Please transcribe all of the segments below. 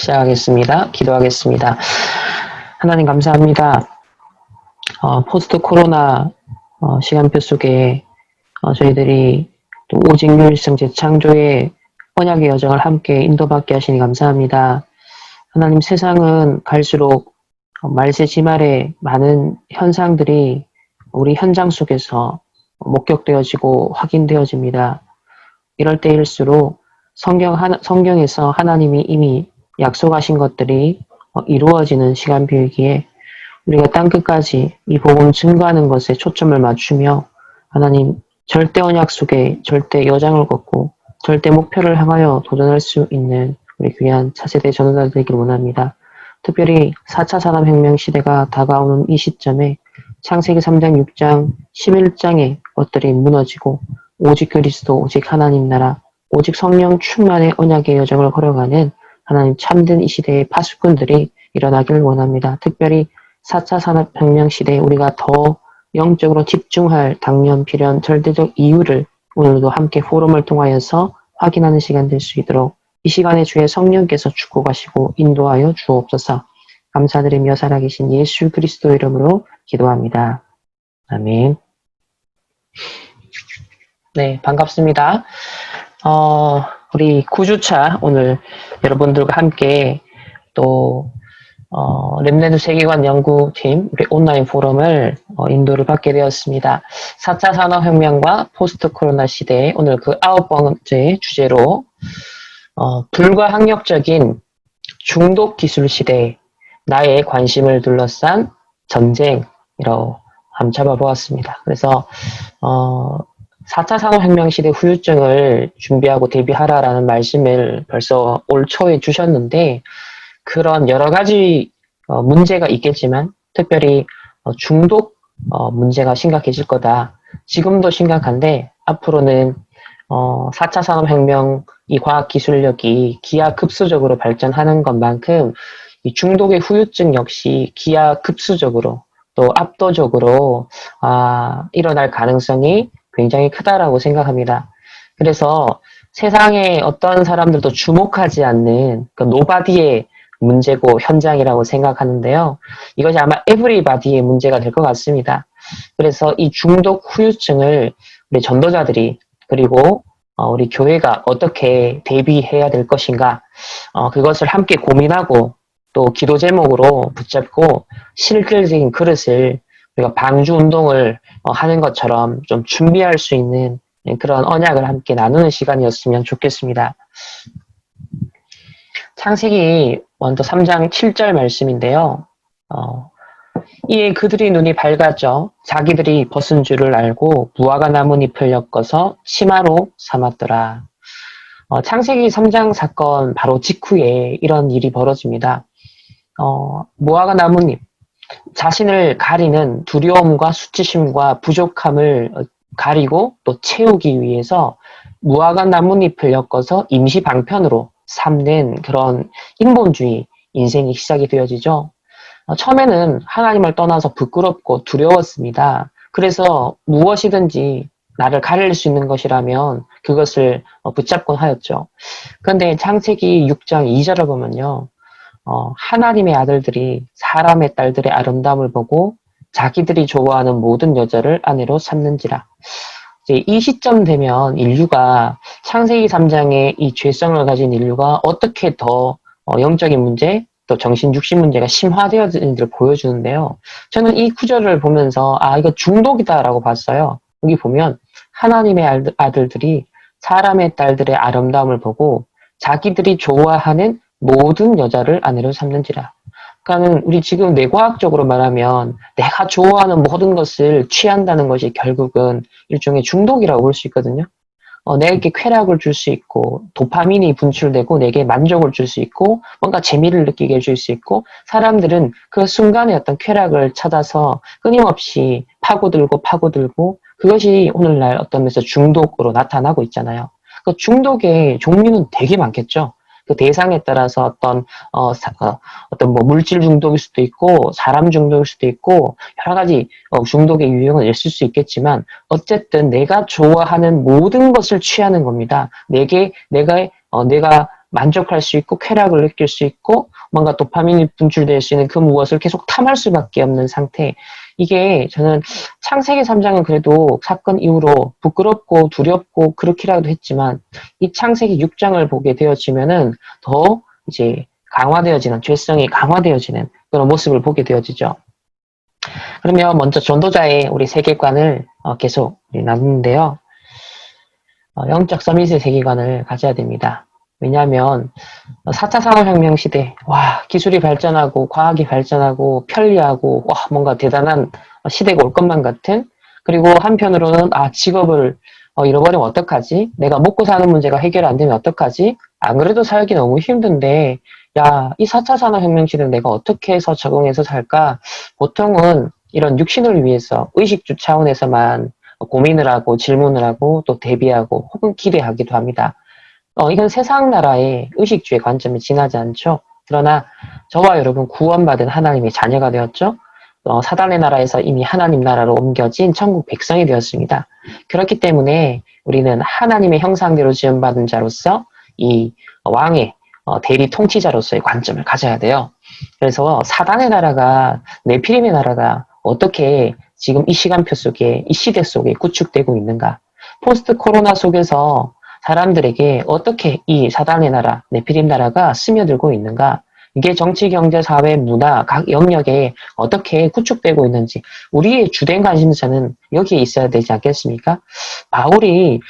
시작하겠습니다. 기도하겠습니다. 하나님 감사합니다. 포스트 코로나 시간표 속에 저희들이 또 오직 유일성 재창조의 언약의 여정을 함께 인도받게 하시니 감사합니다. 하나님, 세상은 갈수록 말세지말의 많은 현상들이 우리 현장 속에서 목격되어지고 확인되어집니다. 이럴 때일수록 성경에서 하나님이 이미 약속하신 것들이 이루어지는 시간표이기에 우리가 땅끝까지 이 복음 증거하는 것에 초점을 맞추며 하나님 절대 언약 속에 절대 여장을 걷고 절대 목표를 향하여 도전할 수 있는 우리 귀한 차세대 전도자들 되기를 원합니다. 특별히 4차 산업혁명 시대가 다가오는 이 시점에 창세기 3장, 6장, 11장의 것들이 무너지고 오직 그리스도, 오직 하나님 나라, 오직 성령 충만의 언약의 여정을 걸어가는 하나님 참된 이 시대의 파수꾼들이 일어나기를 원합니다. 특별히 4차 산업혁명 시대에 우리가 더 영적으로 집중할 당면, 필연, 절대적 이유를 오늘도 함께 포럼을 통하여서 확인하는 시간 될 수 있도록 이 시간에 주의 성령께서 축복하시고 인도하여 주옵소서. 감사드리며 살아계신 예수 그리스도 이름으로 기도합니다. 아멘. 네, 반갑습니다. 우리 9주차 오늘 여러분들과 함께 또 렘넌트 세계관 연구팀 우리 온라인 포럼을 인도를 받게 되었습니다. 4차 산업혁명과 포스트 코로나 시대 오늘 그 9번째 주제로 불가항력적인 중독 기술 시대 나의 관심을 둘러싼 전쟁이라고 한번 잡아보았습니다. 그래서 4차 산업혁명 시대 후유증을 준비하고 대비하라라는 말씀을 벌써 올 초에 주셨는데 그런 여러 가지 문제가 있겠지만 특별히 중독 문제가 심각해질 거다. 지금도 심각한데 앞으로는 4차 산업혁명 이 과학기술력이 기하급수적으로 발전하는 것만큼 이 중독의 후유증 역시 기하급수적으로 또 압도적으로 일어날 가능성이 굉장히 크다라고 생각합니다. 그래서 세상에 어떤 사람들도 주목하지 않는 그 노바디의 문제고 현장이라고 생각하는데요. 이것이 아마 에브리바디의 문제가 될 것 같습니다. 그래서 이 중독 후유증을 우리 전도자들이 그리고 우리 교회가 어떻게 대비해야 될 것인가 그것을 함께 고민하고 또 기도 제목으로 붙잡고 실질적인 그릇을 우리가 방주 운동을 하는 것처럼 좀 준비할 수 있는 그런 언약을 함께 나누는 시간이었으면 좋겠습니다. 창세기 먼저 3장 7절 말씀인데요. 이에 그들이 눈이 밝았죠. 자기들이 벗은 줄을 알고 무화과 나뭇잎을 엮어서 치마로 삼았더라. 창세기 3장 사건 바로 직후에 이런 일이 벌어집니다. 무화과 나뭇잎, 자신을 가리는 두려움과 수치심과 부족함을 가리고 또 채우기 위해서 무화과 나뭇잎을 엮어서 임시 방편으로 삼는 그런 인본주의 인생이 시작이 되어지죠. 처음에는 하나님을 떠나서 부끄럽고 두려웠습니다. 그래서 무엇이든지 나를 가릴 수 있는 것이라면 그것을 붙잡곤 하였죠. 그런데 창세기 6장 2절을 보면요. 하나님의 아들들이 사람의 딸들의 아름다움을 보고 자기들이 좋아하는 모든 여자를 아내로 삼는지라. 이제 이 시점 되면 인류가 창세기 3장의 이 죄성을 가진 인류가 어떻게 더 영적인 문제 또 정신 육신 문제가 심화되어지는지를 보여주는데요. 저는 이 구절을 보면서 이거 중독이다라고 봤어요. 여기 보면 하나님의 아들들이 사람의 딸들의 아름다움을 보고 자기들이 좋아하는 모든 여자를 아내로 삼는지라. 그러니까는 우리 지금 뇌과학적으로 말하면 내가 좋아하는 모든 것을 취한다는 것이 결국은 일종의 중독이라고 볼 수 있거든요. 내게 쾌락을 줄 수 있고 도파민이 분출되고 내게 만족을 줄 수 있고 뭔가 재미를 느끼게 해줄 수 있고 사람들은 그 순간의 어떤 쾌락을 찾아서 끊임없이 파고들고 그것이 오늘날 어떤 면에서 중독으로 나타나고 있잖아요. 그 중독의 종류는 되게 많겠죠. 그 대상에 따라서 어떤 뭐 물질 중독일 수도 있고 사람 중독일 수도 있고 여러 가지 중독의 유형은 있을 수 있겠지만 어쨌든 내가 좋아하는 모든 것을 취하는 겁니다. 내가 만족할 수 있고 쾌락을 느낄 수 있고 뭔가 도파민이 분출될 수 있는 그 무엇을 계속 탐할 수밖에 없는 상태. 이게 저는 창세기 3장은 그래도 사건 이후로 부끄럽고 두렵고 그렇기라도 했지만 이 창세기 6장을 보게 되어지면은 더 이제 강화되어지는 죄성이 강화되어지는 그런 모습을 보게 되어지죠. 그러면 먼저 전도자의 우리 세계관을 계속 나누는데요. 영적 서밋의 세계관을 가져야 됩니다. 왜냐하면 4차 산업혁명 시대, 와, 기술이 발전하고 과학이 발전하고 편리하고 와, 뭔가 대단한 시대가 올 것만 같은, 그리고 한편으로는 직업을 잃어버리면 어떡하지? 내가 먹고 사는 문제가 해결 안 되면 어떡하지? 안 그래도 살기 너무 힘든데 야, 이 4차 산업혁명 시대는 내가 어떻게 해서 적응해서 살까? 보통은 이런 육신을 위해서 의식주 차원에서만 고민을 하고 질문을 하고 또 대비하고 혹은 기대하기도 합니다. 이건 세상 나라의 의식주의 관점에 지나지 않죠. 그러나 저와 여러분 구원받은 하나님의 자녀가 되었죠. 사단의 나라에서 이미 하나님 나라로 옮겨진 천국 백성이 되었습니다. 그렇기 때문에 우리는 하나님의 형상대로 지음받은 자로서 이 왕의 대리 통치자로서의 관점을 가져야 돼요. 그래서 사단의 나라가 네피림의 나라가 어떻게 지금 이 시간표 속에 이 시대 속에 구축되고 있는가? 포스트 코로나 속에서 사람들에게 어떻게 이 사단의 나라, 네피림 나라가 스며들고 있는가? 이게 정치, 경제, 사회, 문화 각 영역에 어떻게 구축되고 있는지 우리의 주된 관심사는 여기에 있어야 되지 않겠습니까? 바울이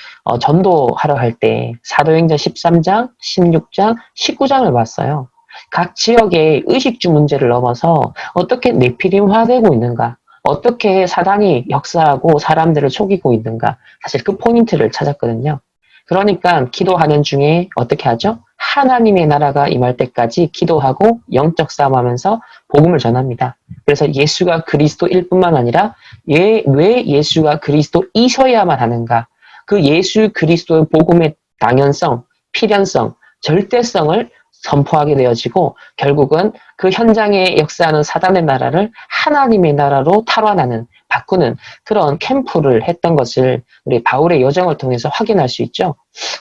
전도하러 갈 때 사도행전 13장, 16장, 19장을 봤어요. 각 지역의 의식주 문제를 넘어서 어떻게 네피림화되고 있는가? 어떻게 사단이 역사하고 사람들을 속이고 있는가? 사실 그 포인트를 찾았거든요. 그러니까 기도하는 중에 어떻게 하죠? 하나님의 나라가 임할 때까지 기도하고 영적 싸움하면서 복음을 전합니다. 그래서 예수가 그리스도일 뿐만 아니라 왜 예수가 그리스도이셔야만 하는가? 그 예수 그리스도의 복음의 당연성, 필연성, 절대성을 선포하게 되어지고 결국은 그 현장에 역사하는 사단의 나라를 하나님의 나라로 탈환하는 바꾸는 그런 캠프를 했던 것을 우리 바울의 여정을 통해서 확인할 수 있죠.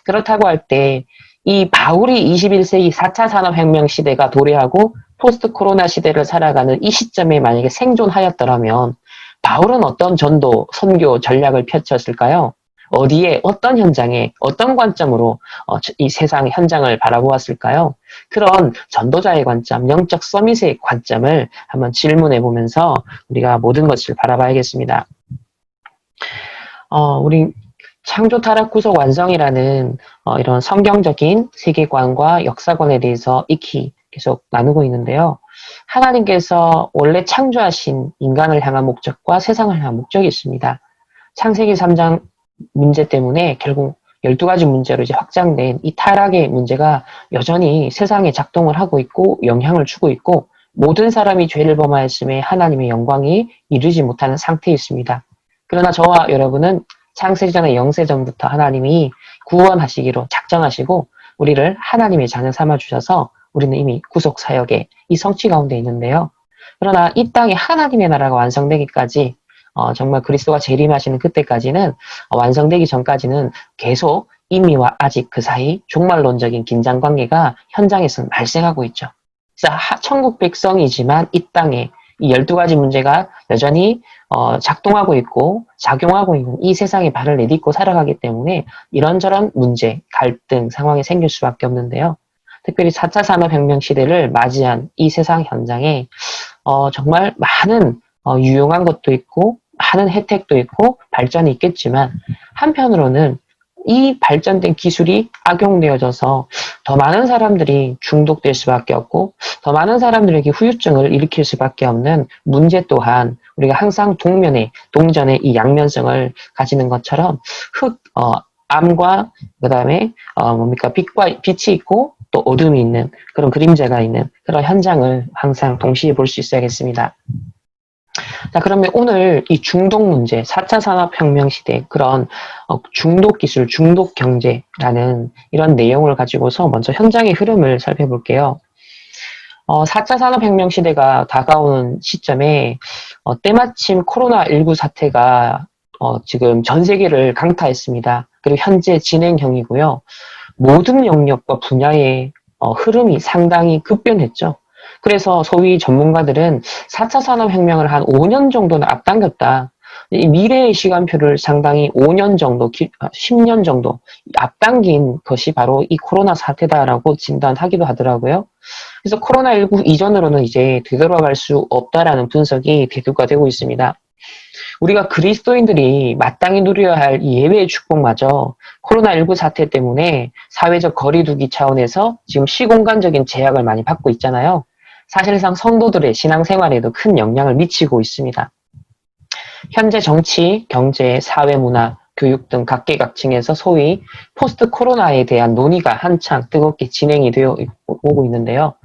그렇다고 할 때 이 바울이 21세기 4차 산업혁명 시대가 도래하고 포스트 코로나 시대를 살아가는 이 시점에 만약에 생존하였더라면 바울은 어떤 전도, 선교 전략을 펼쳤을까요? 어디에, 어떤 현장에, 어떤 관점으로 이 세상 현장을 바라보았을까요? 그런 전도자의 관점, 영적 서밋의 관점을 한번 질문해 보면서 우리가 모든 것을 바라봐야겠습니다. 우리 창조 타락 구속 완성이라는 이런 성경적인 세계관과 역사관에 대해서 익히 계속 나누고 있는데요. 하나님께서 원래 창조하신 인간을 향한 목적과 세상을 향한 목적이 있습니다. 창세기 3장 문제 때문에 결국 12가지 문제로 이제 확장된 이 타락의 문제가 여전히 세상에 작동을 하고 있고 영향을 주고 있고 모든 사람이 죄를 범하였음에 하나님의 영광이 이르지 못하는 상태에 있습니다. 그러나 저와 여러분은 창세전의 영세전부터 하나님이 구원하시기로 작정하시고 우리를 하나님의 자녀 삼아주셔서 우리는 이미 구속사역의 이 성취 가운데 있는데요. 그러나 이 땅에 하나님의 나라가 완성되기까지 정말 그리스도가 재림하시는 그때까지는 완성되기 전까지는 계속 이미와 아직 그 사이 종말론적인 긴장관계가 현장에서는 발생하고 있죠. 그래서 천국 백성이지만 이 땅에 이 12가지 문제가 여전히 작동하고 있고 작용하고 있는 이 세상에 발을 내딛고 살아가기 때문에 이런저런 문제, 갈등 상황이 생길 수밖에 없는데요. 특별히 4차 산업혁명 시대를 맞이한 이 세상 현장에 정말 많은 유용한 것도 있고 많은 혜택도 있고 발전이 있겠지만 한편으로는 이 발전된 기술이 악용되어져서 더 많은 사람들이 중독될 수밖에 없고 더 많은 사람들에게 후유증을 일으킬 수밖에 없는 문제 또한 우리가 항상 동전의 이 양면성을 가지는 것처럼 암과 그다음에 빛이 있고 또 어둠이 있는 그런 그림자가 있는 그런 현장을 항상 동시에 볼 수 있어야겠습니다. 자, 그러면 오늘 이 중독 문제, 4차 산업혁명 시대 그런 중독 기술, 중독 경제라는 이런 내용을 가지고서 먼저 현장의 흐름을 살펴볼게요. 4차 산업혁명 시대가 다가오는 시점에 때마침 코로나19 사태가 지금 전 세계를 강타했습니다. 그리고 현재 진행형이고요. 모든 영역과 분야의 흐름이 상당히 급변했죠. 그래서 소위 전문가들은 4차 산업혁명을 한 5년 정도는 앞당겼다. 이 미래의 시간표를 상당히 5년 정도, 10년 정도 앞당긴 것이 바로 이 코로나 사태다라고 진단하기도 하더라고요. 그래서 코로나19 이전으로는 이제 되돌아갈 수 없다라는 분석이 대두가 되고 있습니다. 우리가 그리스도인들이 마땅히 누려야 할 예외의 축복마저 코로나19 사태 때문에 사회적 거리두기 차원에서 지금 시공간적인 제약을 많이 받고 있잖아요. 사실상 성도들의 신앙생활에도 큰 영향을 미치고 있습니다. 현재 정치, 경제, 사회, 문화, 교육 등 각계각층에서 소위 포스트 코로나에 대한 논의가 한창 뜨겁게 진행이 되어 오고 있는데요.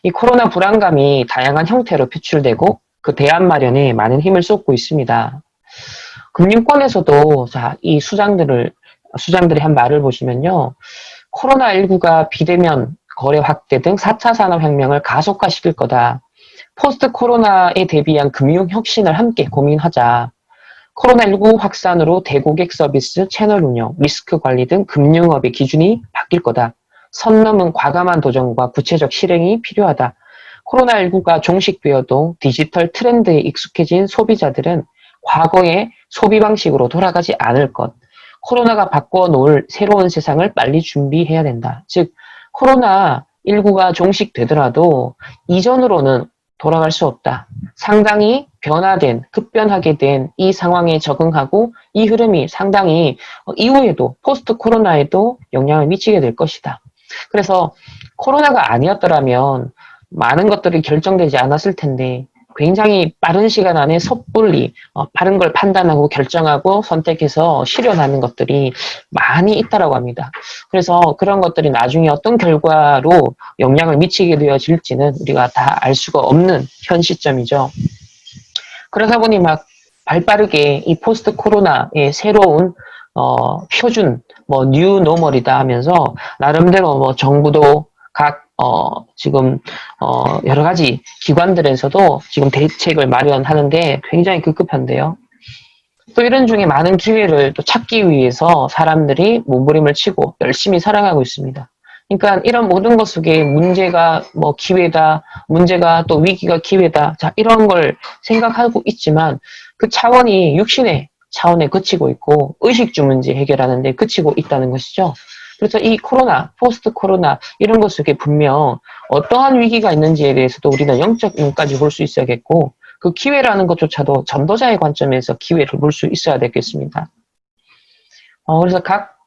이 코로나 불안감이 다양한 형태로 표출되고 그 대안 마련에 많은 힘을 쏟고 있습니다. 금융권에서도 이 수장들이 한 말을 보시면요. 코로나19가 비대면 거래 확대 등 4차 산업혁명을 가속화시킬 거다. 포스트 코로나에 대비한 금융 혁신을 함께 고민하자. 코로나19 확산으로 대고객 서비스, 채널 운영, 리스크 관리 등 금융업의 기준이 바뀔 거다. 선 넘은 과감한 도전과 구체적 실행이 필요하다. 코로나19가 종식되어도 디지털 트렌드에 익숙해진 소비자들은 과거의 소비 방식으로 돌아가지 않을 것. 코로나가 바꿔놓을 새로운 세상을 빨리 준비해야 된다. 즉, 코로나19가 종식되더라도 이전으로는 돌아갈 수 없다. 상당히 변화된, 급변하게 된 이 상황에 적응하고 이 흐름이 상당히 이후에도, 포스트 코로나에도 영향을 미치게 될 것이다. 그래서 코로나가 아니었더라면 많은 것들이 결정되지 않았을 텐데 굉장히 빠른 시간 안에 섣불리 바른 걸 판단하고 결정하고 선택해서 실현하는 것들이 많이 있다라고 합니다. 그래서 그런 것들이 나중에 어떤 결과로 영향을 미치게 되어질지는 우리가 다 알 수가 없는 현 시점이죠. 그러다 보니 막 발빠르게 이 포스트 코로나의 새로운 표준 뉴 노멀이다 하면서 나름대로 정부도 각 지금 여러 가지 기관들에서도 지금 대책을 마련하는데 굉장히 급급한데요. 또 이런 중에 많은 기회를 또 찾기 위해서 사람들이 몸부림을 치고 열심히 살아가고 있습니다. 그러니까 이런 모든 것 속에 문제가 기회다, 문제가 또 위기가 기회다, 자 이런 걸 생각하고 있지만 그 차원이 육신의 차원에 그치고 있고 의식주 문제 해결하는 데 그치고 있다는 것이죠. 그래서 이 코로나, 포스트 코로나 이런 것 속에 분명 어떠한 위기가 있는지에 대해서도 우리는 영적 눈까지 볼 수 있어야겠고 그 기회라는 것조차도 전도자의 관점에서 기회를 볼 수 있어야 되겠습니다. 그래서 각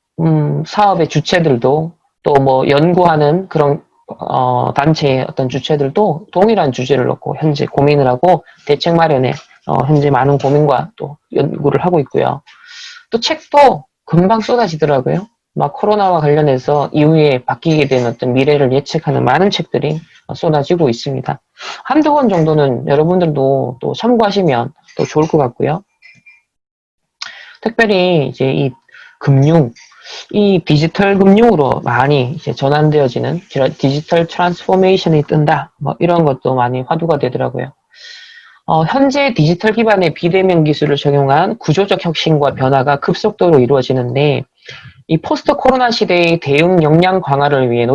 사업의 주체들도 또 연구하는 그런 단체의 어떤 주체들도 동일한 주제를 놓고 현재 고민을 하고 대책 마련에 현재 많은 고민과 또 연구를 하고 있고요. 또 책도 금방 쏟아지더라고요. 막 코로나와 관련해서 이후에 바뀌게 된 어떤 미래를 예측하는 많은 책들이 쏟아지고 있습니다. 한두 권 정도는 여러분들도 또 참고하시면 또 좋을 것 같고요. 특별히 이제 이 금융, 이 디지털 금융으로 많이 이제 전환되어지는 디지털 트랜스포메이션이 뜬다. 이런 것도 많이 화두가 되더라고요. 현재 디지털 기반의 비대면 기술을 적용한 구조적 혁신과 변화가 급속도로 이루어지는데 이 포스트 코로나 시대의 대응 역량 강화를 위한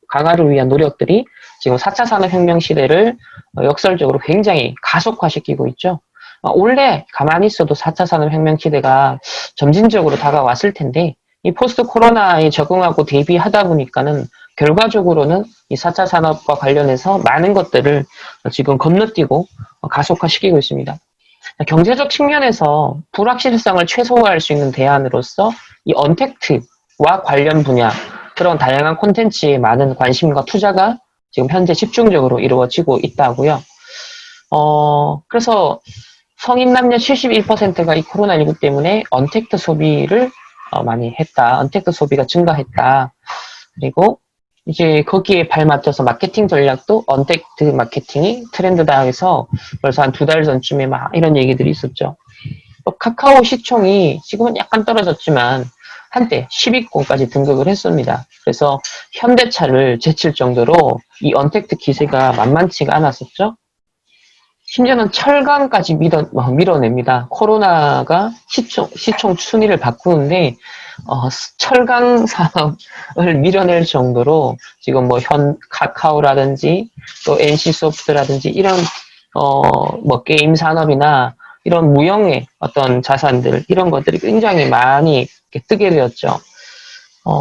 강화를 위한 노력들이 지금 4차 산업혁명 시대를 역설적으로 굉장히 가속화시키고 있죠. 원래 가만히 있어도 4차 산업혁명 시대가 점진적으로 다가왔을 텐데 이 포스트 코로나에 적응하고 대비하다 보니까는 결과적으로는 이 4차 산업과 관련해서 많은 것들을 지금 건너뛰고 가속화시키고 있습니다. 경제적 측면에서 불확실성을 최소화할 수 있는 대안으로서 이 언택트와 관련 분야 그런 다양한 콘텐츠에 많은 관심과 투자가 지금 현재 집중적으로 이루어지고 있다고요. 그래서 성인 남녀 71%가 이 코로나19 때문에 언택트 소비를 많이 했다. 언택트 소비가 증가했다. 그리고 이제 거기에 발맞춰서 마케팅 전략도 언택트 마케팅이 트렌드다 해서 벌써 한 2달 전쯤에 막 이런 얘기들이 있었죠. 또 카카오 시총이 지금은 약간 떨어졌지만 한때 10위권까지 등극을 했습니다. 그래서 현대차를 제칠 정도로 이 언택트 기세가 만만치가 않았었죠. 심지어는 철강까지 밀어냅니다. 코로나가 시총 순위를 바꾸는데, 철강 산업을 밀어낼 정도로 지금 뭐 카카오라든지 또 NC소프트라든지 이런, 뭐 게임 산업이나 이런 무형의 어떤 자산들, 이런 것들이 굉장히 많이 뜨게 되었죠.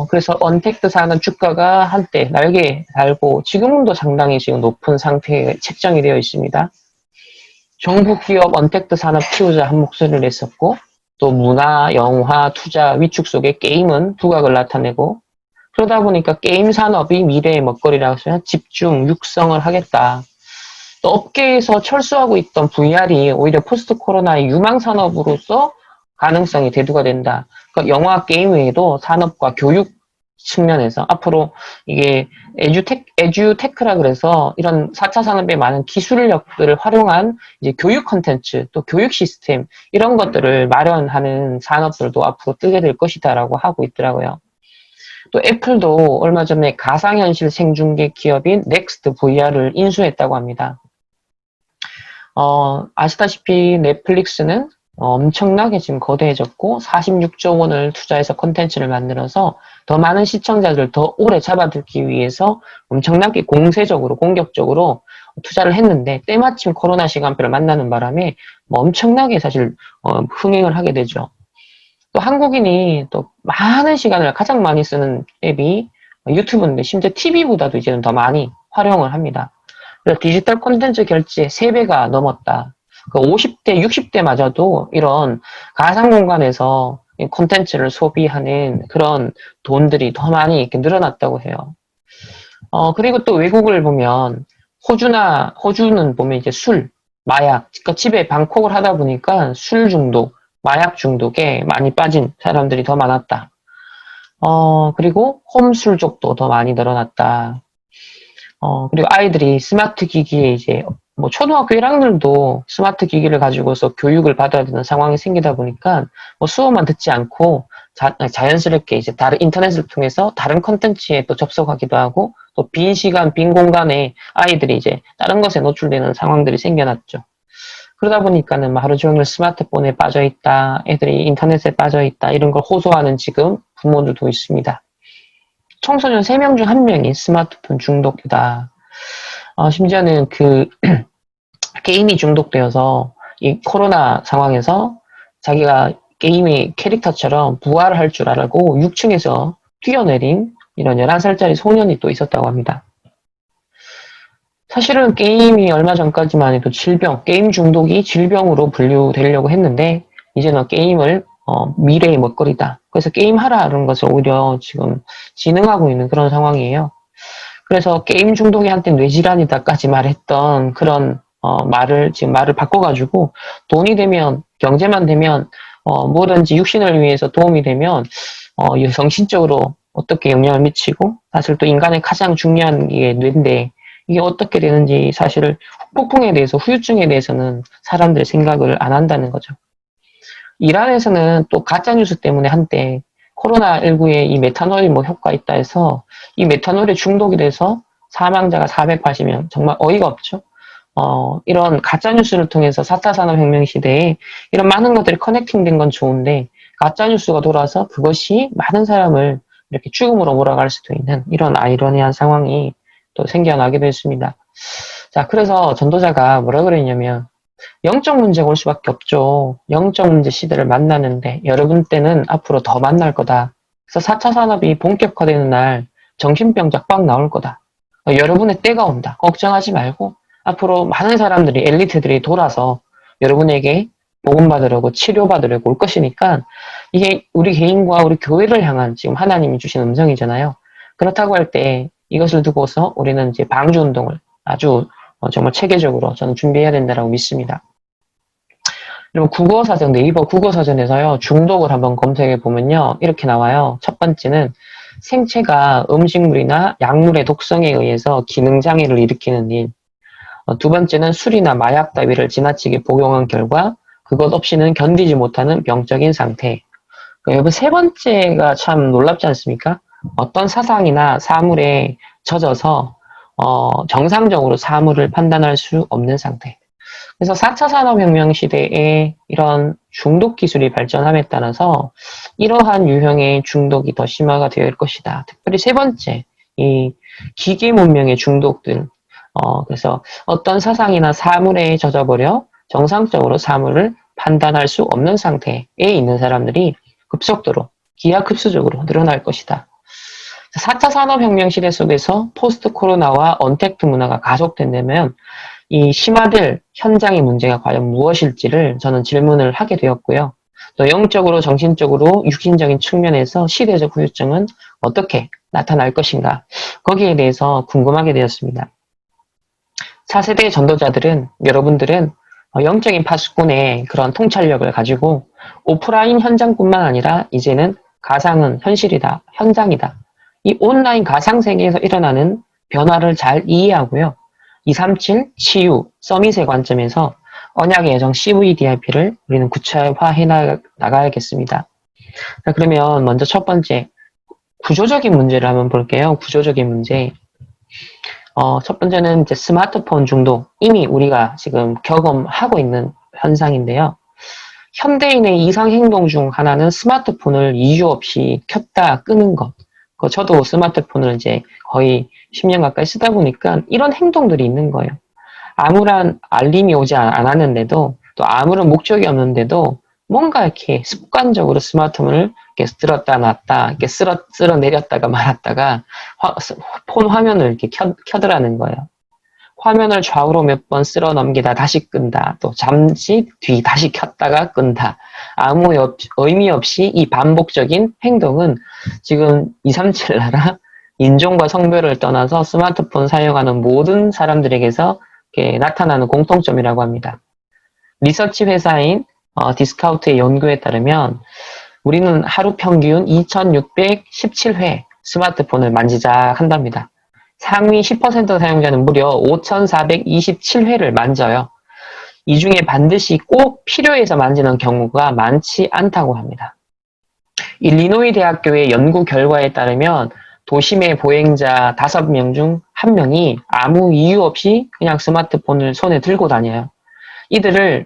그래서 언택트 산업 주가가 한때 날개 달고 지금도 상당히 지금 높은 상태에 책정이 되어 있습니다. 정부 기업 언택트 산업 키우자 한 목소리를 냈었고, 또 문화, 영화, 투자 위축 속에 게임은 두각을 나타내고, 그러다 보니까 게임 산업이 미래의 먹거리라고 해서 집중, 육성을 하겠다. 또 업계에서 철수하고 있던 VR이 오히려 포스트 코로나의 유망 산업으로서 가능성이 대두가 된다. 그러니까 영화, 게임 외에도 산업과 교육 측면에서 앞으로 이게 에듀테크라 그래서 이런 4차 산업의 많은 기술력들을 활용한 이제 교육 컨텐츠 또 교육 시스템 이런 것들을 마련하는 산업들도 앞으로 뜨게 될 것이다라고 하고 있더라고요. 또 애플도 얼마 전에 가상현실 생중계 기업인 넥스트 VR을 인수했다고 합니다. 아시다시피 넷플릭스는 엄청나게 지금 거대해졌고 46조 원을 투자해서 콘텐츠를 만들어서 더 많은 시청자들을 더 오래 잡아두기 위해서 엄청나게 공세적으로 공격적으로 투자를 했는데 때마침 코로나 시간표를 만나는 바람에 뭐 엄청나게 사실 흥행을 하게 되죠. 또 한국인이 또 많은 시간을 가장 많이 쓰는 앱이 유튜브인데 심지어 TV보다도 이제는 더 많이 활용을 합니다. 그래서 디지털 콘텐츠 결제 3배가 넘었다. 50대, 60대마저도 이런 가상 공간에서 콘텐츠를 소비하는 그런 돈들이 더 많이 이렇게 늘어났다고 해요. 그리고 또 외국을 보면 호주는 보면 이제 술, 마약, 그러니까 집에 방콕을 하다 보니까 술 중독, 마약 중독에 많이 빠진 사람들이 더 많았다. 그리고 홈술족도 더 많이 늘어났다. 그리고 아이들이 스마트 기기에 이제 뭐 초등학교 1학년도 스마트 기기를 가지고서 교육을 받아야 되는 상황이 생기다 보니까 뭐 수업만 듣지 않고 자연스럽게 이제 다른 인터넷을 통해서 다른 컨텐츠에 또 접속하기도 하고 또 빈 시간, 빈 공간에 아이들이 이제 다른 것에 노출되는 상황들이 생겨났죠. 그러다 보니까는 뭐 하루 종일 스마트폰에 빠져 있다, 애들이 인터넷에 빠져 있다 이런 걸 호소하는 지금 부모들도 있습니다. 청소년 3명 중 1명이 스마트폰 중독이다. 심지어는 게임이 중독되어서 이 코로나 상황에서 자기가 게임의 캐릭터처럼 부활을 할 줄 알고 6층에서 뛰어내린 이런 11살짜리 소년이 또 있었다고 합니다. 사실은 게임이 얼마 전까지만 해도 게임 중독이 질병으로 분류되려고 했는데 이제는 게임을 미래의 먹거리다. 그래서 게임하라는 것을 오히려 지금 진흥하고 있는 그런 상황이에요. 그래서 게임 중독이 한때 뇌질환이다까지 말했던 그런 지금 말을 바꿔가지고 돈이 되면 경제만 되면 뭐든지 육신을 위해서 도움이 되면 정신적으로 어떻게 영향을 미치고 사실 또 인간의 가장 중요한 게 뇌인데 이게 어떻게 되는지 사실 폭풍에 대해서 후유증에 대해서는 사람들의 생각을 안 한다는 거죠. 이란에서는 또 가짜뉴스 때문에 한때 코로나19에 이 메탄올이 뭐 효과 있다 해서 이 메탄올에 중독이 돼서 사망자가 480명. 정말 어이가 없죠. 이런 가짜뉴스를 통해서 4차 산업혁명 시대에 이런 많은 것들이 커넥팅된 건 좋은데 가짜뉴스가 돌아서 그것이 많은 사람을 이렇게 죽음으로 몰아갈 수도 있는 이런 아이러니한 상황이 또 생겨나기도 했습니다. 자, 그래서 전도자가 뭐라 그랬냐면 영적 문제가 올 수밖에 없죠. 영적 문제 시대를 만나는데 여러분 때는 앞으로 더 만날 거다. 그래서 4차 산업이 본격화되는 날 정신병자 꽉 나올 거다. 여러분의 때가 온다. 걱정하지 말고 앞으로 많은 사람들이 엘리트들이 돌아서 여러분에게 복음받으려고 치료받으려고 올 것이니까 이게 우리 개인과 우리 교회를 향한 지금 하나님이 주신 음성이잖아요. 그렇다고 할 때 이것을 두고서 우리는 이제 방주 운동을 아주 정말 체계적으로 저는 준비해야 된다고 믿습니다. 그리고 국어사전, 네이버 국어사전에서요, 중독을 한번 검색해 보면요, 이렇게 나와요. 첫 번째는 생체가 음식물이나 약물의 독성에 의해서 기능장애를 일으키는 일. 두 번째는 술이나 마약 따위를 지나치게 복용한 결과 그것 없이는 견디지 못하는 병적인 상태. 여러분, 세 번째가 참 놀랍지 않습니까? 어떤 사상이나 사물에 젖어서 정상적으로 사물을 판단할 수 없는 상태. 그래서 4차 산업혁명 시대에 이런 중독 기술이 발전함에 따라서 이러한 유형의 중독이 더 심화가 되어 것이다. 특별히 세 번째, 이 기계 문명의 중독들. 그래서 어떤 사상이나 사물에 젖어버려 정상적으로 사물을 판단할 수 없는 상태에 있는 사람들이 급속도로, 기하급수적으로 늘어날 것이다. 4차 산업혁명 시대 속에서 포스트 코로나와 언택트 문화가 가속된다면 이 심화될 현장의 문제가 과연 무엇일지를 저는 질문을 하게 되었고요. 또 영적으로, 정신적으로, 육신적인 측면에서 시대적 후유증은 어떻게 나타날 것인가, 거기에 대해서 궁금하게 되었습니다. 차세대 전도자들은, 여러분들은 영적인 파수꾼의 그런 통찰력을 가지고 오프라인 현장뿐만 아니라 이제는 가상은 현실이다, 현장이다. 이 온라인 가상 세계에서 일어나는 변화를 잘 이해하고요. 237 치유 서밋의 관점에서 언약의 여정 CVDIP를 우리는 구체화해 나가야겠습니다. 자, 그러면 먼저 첫 번째 구조적인 문제를 한번 볼게요. 구조적인 문제. 첫 번째는 이제 스마트폰 중독. 이미 우리가 지금 경험하고 있는 현상인데요. 현대인의 이상 행동 중 하나는 스마트폰을 이유 없이 켰다 끄는 것. 저도 스마트폰을 이제 거의 10년 가까이 쓰다 보니까 이런 행동들이 있는 거예요. 아무런 알림이 오지 않았는데도, 또 아무런 목적이 없는데도 뭔가 이렇게 습관적으로 스마트폰을 이렇게 들었다 놨다, 이렇게 쓸어 내렸다가 말았다가 폰 화면을 이렇게 켜더라는 거예요. 화면을 좌우로 몇 번 쓸어 넘기다 다시 끈다. 또 잠시 뒤 다시 켰다가 끈다. 아무 의미 없이 이 반복적인 행동은 지금 237 나라 인종과 성별을 떠나서 스마트폰 사용하는 모든 사람들에게서 나타나는 공통점이라고 합니다. 리서치 회사인 디스카운트의 연구에 따르면 우리는 하루 평균 2617회 스마트폰을 만지작 한답니다. 상위 10% 사용자는 무려 5427회를 만져요. 이 중에 반드시 꼭 필요해서 만지는 경우가 많지 않다고 합니다. 일리노이 대학교의 연구 결과에 따르면 도심의 보행자 5명 중 1명이 아무 이유 없이 그냥 스마트폰을 손에 들고 다녀요. 이들을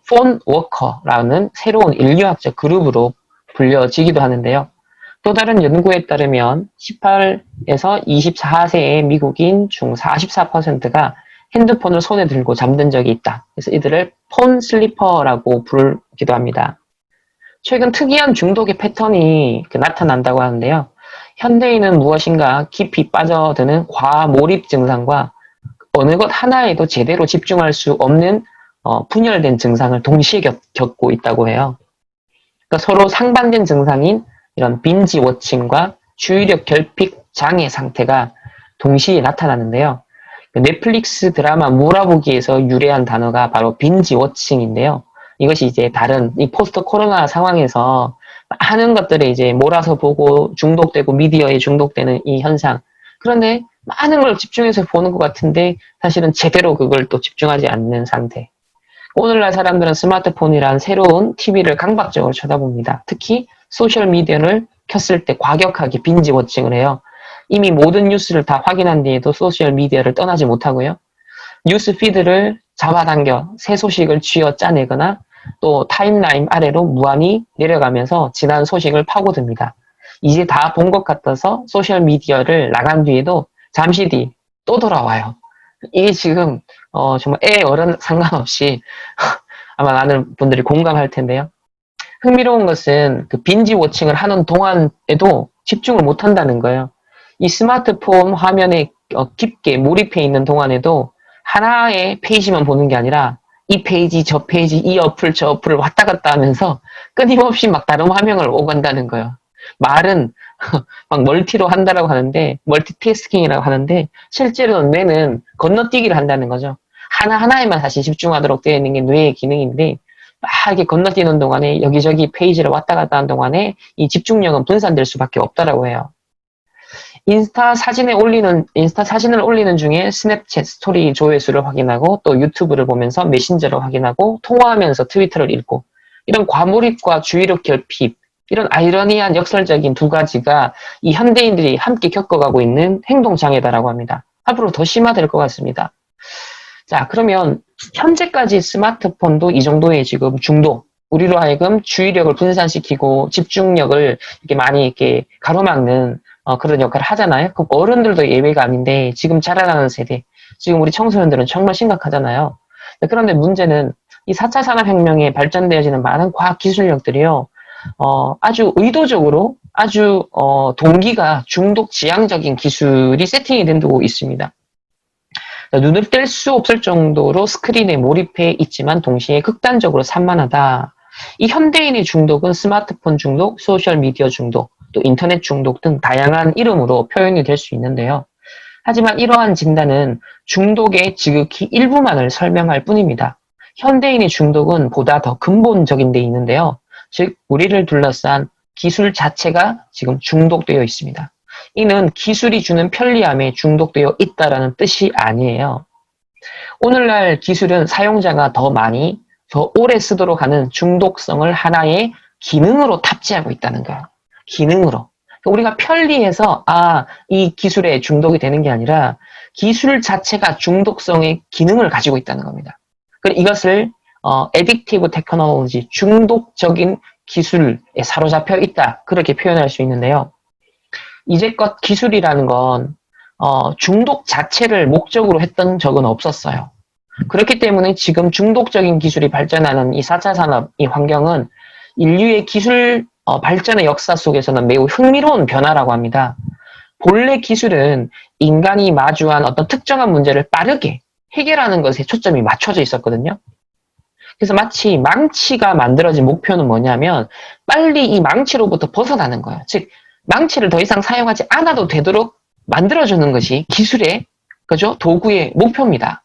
폰 워커라는 새로운 인류학적 그룹으로 불려지기도 하는데요. 또 다른 연구에 따르면 18에서 24세의 미국인 중 44%가 핸드폰을 손에 들고 잠든 적이 있다. 그래서 이들을 폰 슬리퍼라고 부르기도 합니다. 최근 특이한 중독의 패턴이 나타난다고 하는데요. 현대인은 무엇인가 깊이 빠져드는 과몰입 증상과 어느 것 하나에도 제대로 집중할 수 없는 분열된 증상을 동시에 겪고 있다고 해요. 그러니까 서로 상반된 증상인 이런 빈지 워칭과 주의력 결핍 장애 상태가 동시에 나타나는데요. 넷플릭스 드라마 몰아보기에서 유래한 단어가 바로 빈지 워칭인데요. 이것이 이제 다른 이 포스트 코로나 상황에서 많은 것들을 이제 몰아서 보고 중독되고 미디어에 중독되는 이 현상. 그런데 많은 걸 집중해서 보는 것 같은데 사실은 제대로 그걸 또 집중하지 않는 상태. 오늘날 사람들은 스마트폰이란 새로운 TV를 강박적으로 쳐다봅니다. 특히 소셜미디어를 켰을 때 과격하게 빈지 워칭을 해요. 이미 모든 뉴스를 다 확인한 뒤에도 소셜미디어를 떠나지 못하고요. 뉴스 피드를 잡아당겨 새 소식을 쥐어 짜내거나 또 타임라인 아래로 무한히 내려가면서 지난 소식을 파고듭니다. 이제 다 본 것 같아서 소셜미디어를 나간 뒤에도 잠시 뒤 또 돌아와요. 이게 지금 정말 애 어른 상관없이 아마 많은 분들이 공감할 텐데요. 흥미로운 것은 그 빈지 워칭을 하는 동안에도 집중을 못 한다는 거예요. 이 스마트폰 화면에 깊게 몰입해 있는 동안에도 하나의 페이지만 보는 게 아니라 이 페이지, 저 페이지, 이 어플, 저 어플을 왔다 갔다 하면서 끊임없이 막 다른 화면을 오간다는 거예요. 말은 막 멀티로 한다라고 하는데, 멀티태스킹이라고 하는데, 실제로 뇌는 건너뛰기를 한다는 거죠. 하나하나에만 다시 집중하도록 되어 있는 게 뇌의 기능인데, 막 이렇게 건너뛰는 동안에 여기저기 페이지를 왔다 갔다 하는 동안에 이 집중력은 분산될 수밖에 없다라고 해요. 인스타 사진을 올리는 중에 스냅챗 스토리 조회수를 확인하고 또 유튜브를 보면서 메신저를 확인하고 통화하면서 트위터를 읽고 이런 과몰입과 주의력 결핍 이런 아이러니한 역설적인 두 가지가 이 현대인들이 함께 겪어가고 있는 행동장애다라고 합니다. 앞으로 더 심화될 것 같습니다. 자, 그러면 현재까지 스마트폰도 이 정도의 지금 중독, 우리로 하여금 주의력을 분산시키고 집중력을 이렇게 많이 이렇게 가로막는 그런 역할을 하잖아요. 그럼 어른들도 예외가 아닌데 지금 자라나는 세대, 지금 우리 청소년들은 정말 심각하잖아요. 그런데 문제는 이 4차 산업혁명에 발전되어지는 많은 과학기술력들이요. 아주 의도적으로 아주 동기가 중독 지향적인 기술이 세팅이 되고 있습니다. 눈을 뗄 수 없을 정도로 스크린에 몰입해 있지만 동시에 극단적으로 산만하다. 이 현대인의 중독은 스마트폰 중독, 소셜미디어 중독, 또 인터넷 중독 등 다양한 이름으로 표현이 될 수 있는데요. 하지만 이러한 진단은 중독의 지극히 일부만을 설명할 뿐입니다. 현대인의 중독은 보다 더 근본적인 데 있는데요. 즉 우리를 둘러싼 기술 자체가 지금 중독되어 있습니다. 이는 기술이 주는 편리함에 중독되어 있다는 뜻이 아니에요. 오늘날 기술은 사용자가 더 많이, 더 오래 쓰도록 하는 중독성을 하나의 기능으로 탑재하고 있다는 거예요. 기능으로. 우리가 편리해서 이 기술에 중독이 되는 게 아니라 기술 자체가 중독성의 기능을 가지고 있다는 겁니다. 그리고 이것을 addictive technology, 중독적인 기술에 사로잡혀 있다. 그렇게 표현할 수 있는데요. 이제껏 기술이라는 건 중독 자체를 목적으로 했던 적은 없었어요. 그렇기 때문에 지금 중독적인 기술이 발전하는 이 4차 산업 이 환경은 인류의 기술 발전의 역사 속에서는 매우 흥미로운 변화라고 합니다. 본래 기술은 인간이 마주한 어떤 특정한 문제를 빠르게 해결하는 것에 초점이 맞춰져 있었거든요. 그래서 마치 망치가 만들어진 목표는 뭐냐면 빨리 이 망치로부터 벗어나는 거예요. 즉 망치를 더 이상 사용하지 않아도 되도록 만들어주는 것이 기술의 그죠? 도구의 목표입니다.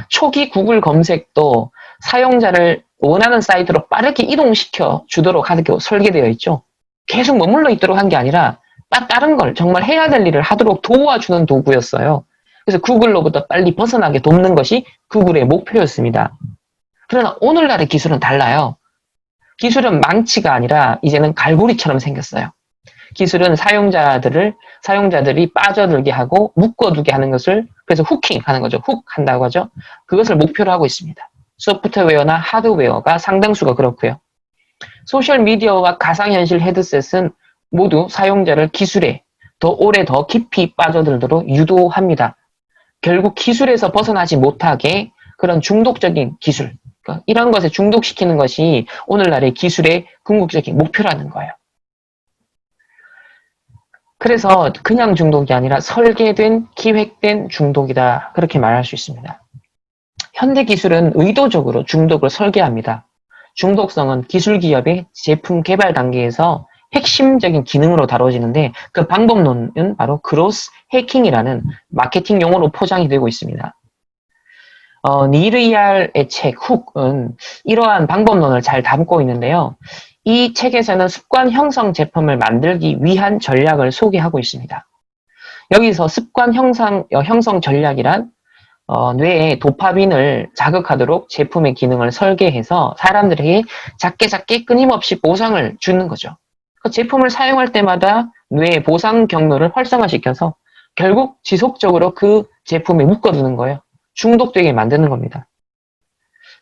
초기 구글 검색도 사용자를 원하는 사이트로 빠르게 이동시켜 주도록 하게 설계되어 있죠. 계속 머물러 있도록 한 게 아니라 다른 걸 정말 해야 될 일을 하도록 도와주는 도구였어요. 그래서 구글로부터 빨리 벗어나게 돕는 것이 구글의 목표였습니다. 그러나 오늘날의 기술은 달라요. 기술은 망치가 아니라 이제는 갈고리처럼 생겼어요. 기술은 사용자들이 빠져들게 하고 묶어두게 하는 것을 그래서 후킹 하는 거죠. 훅 한다고 하죠. 그것을 목표로 하고 있습니다. 소프트웨어나 하드웨어가 상당수가 그렇고요. 소셜미디어와 가상현실 헤드셋은 모두 사용자를 기술에 더 오래 더 깊이 빠져들도록 유도합니다. 결국 기술에서 벗어나지 못하게 그런 중독적인 기술, 그러니까 이런 것에 중독시키는 것이 오늘날의 기술의 궁극적인 목표라는 거예요. 그래서 그냥 중독이 아니라 설계된, 기획된 중독이다. 그렇게 말할 수 있습니다. 현대 기술은 의도적으로 중독을 설계합니다. 중독성은 기술 기업의 제품 개발 단계에서 핵심적인 기능으로 다뤄지는데 그 방법론은 바로 그로스 해킹이라는 마케팅 용어로 포장이 되고 있습니다. 닐 이알의 책 훅은 이러한 방법론을 잘 담고 있는데요. 이 책에서는 습관 형성 제품을 만들기 위한 전략을 소개하고 있습니다. 여기서 습관 형성 전략이란 뇌에 도파민을 자극하도록 제품의 기능을 설계해서 사람들에게 작게 끊임없이 보상을 주는 거죠. 그 제품을 사용할 때마다 뇌의 보상 경로를 활성화시켜서 결국 지속적으로 그 제품에 묶어두는 거예요. 중독되게 만드는 겁니다.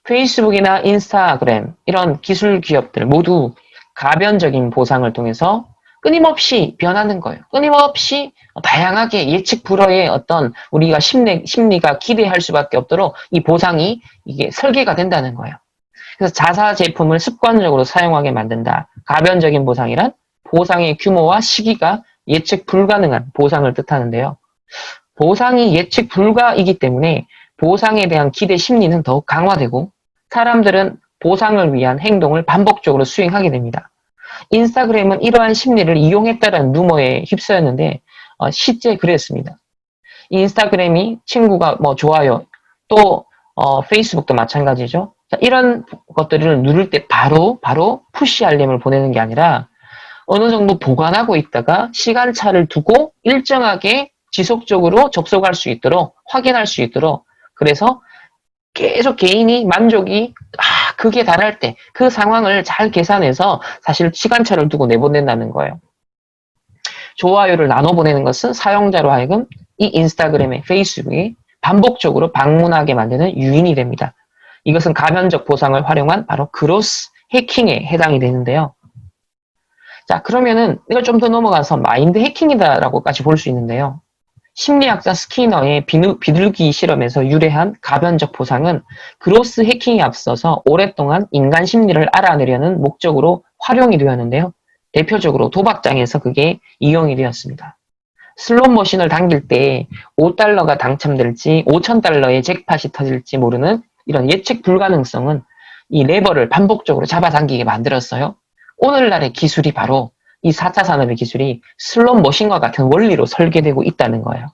페이스북이나 인스타그램 이런 기술 기업들 모두 가변적인 보상을 통해서 끊임없이 변하는 거예요. 끊임없이 다양하게 예측 불허의 어떤 우리가 심리가 기대할 수밖에 없도록 이 보상이 이게 설계가 된다는 거예요. 그래서 자사 제품을 습관적으로 사용하게 만든다. 가변적인 보상이란 보상의 규모와 시기가 예측 불가능한 보상을 뜻하는데요. 보상이 예측 불가이기 때문에 보상에 대한 기대 심리는 더욱 강화되고 사람들은 보상을 위한 행동을 반복적으로 수행하게 됩니다. 인스타그램은 이러한 심리를 이용했다는 루머에 휩싸였는데 실제 그랬습니다. 인스타그램이 친구가 좋아요, 또 페이스북도 마찬가지죠. 이런 것들을 누를 때 바로 푸시 알림을 보내는 게 아니라 어느 정도 보관하고 있다가 시간차를 두고 일정하게 지속적으로 접속할 수 있도록 확인할 수 있도록 그래서 계속 개인이 만족이 극에 달할 때 그 상황을 잘 계산해서 사실 시간차를 두고 내보낸다는 거예요. 좋아요를 나눠 보내는 것은 사용자로 하여금 이 인스타그램에 페이스북에 반복적으로 방문하게 만드는 유인이 됩니다. 이것은 가변적 보상을 활용한 바로 그로스 해킹에 해당이 되는데요. 자, 그러면은 이걸 좀 더 넘어가서 마인드 해킹이다라고까지 볼 수 있는데요. 심리학자 스키너의 비둘기 실험에서 유래한 가변적 보상은 그로스 해킹에 앞서서 오랫동안 인간 심리를 알아내려는 목적으로 활용이 되었는데요. 대표적으로 도박장에서 그게 이용이 되었습니다. 슬롯 머신을 당길 때 5달러가 당첨될지 5,000달러의 잭팟이 터질지 모르는 이런 예측 불가능성은 이 레버를 반복적으로 잡아당기게 만들었어요. 오늘날의 기술이 바로 이 4차 산업의 기술이 슬롯 머신과 같은 원리로 설계되고 있다는 거예요.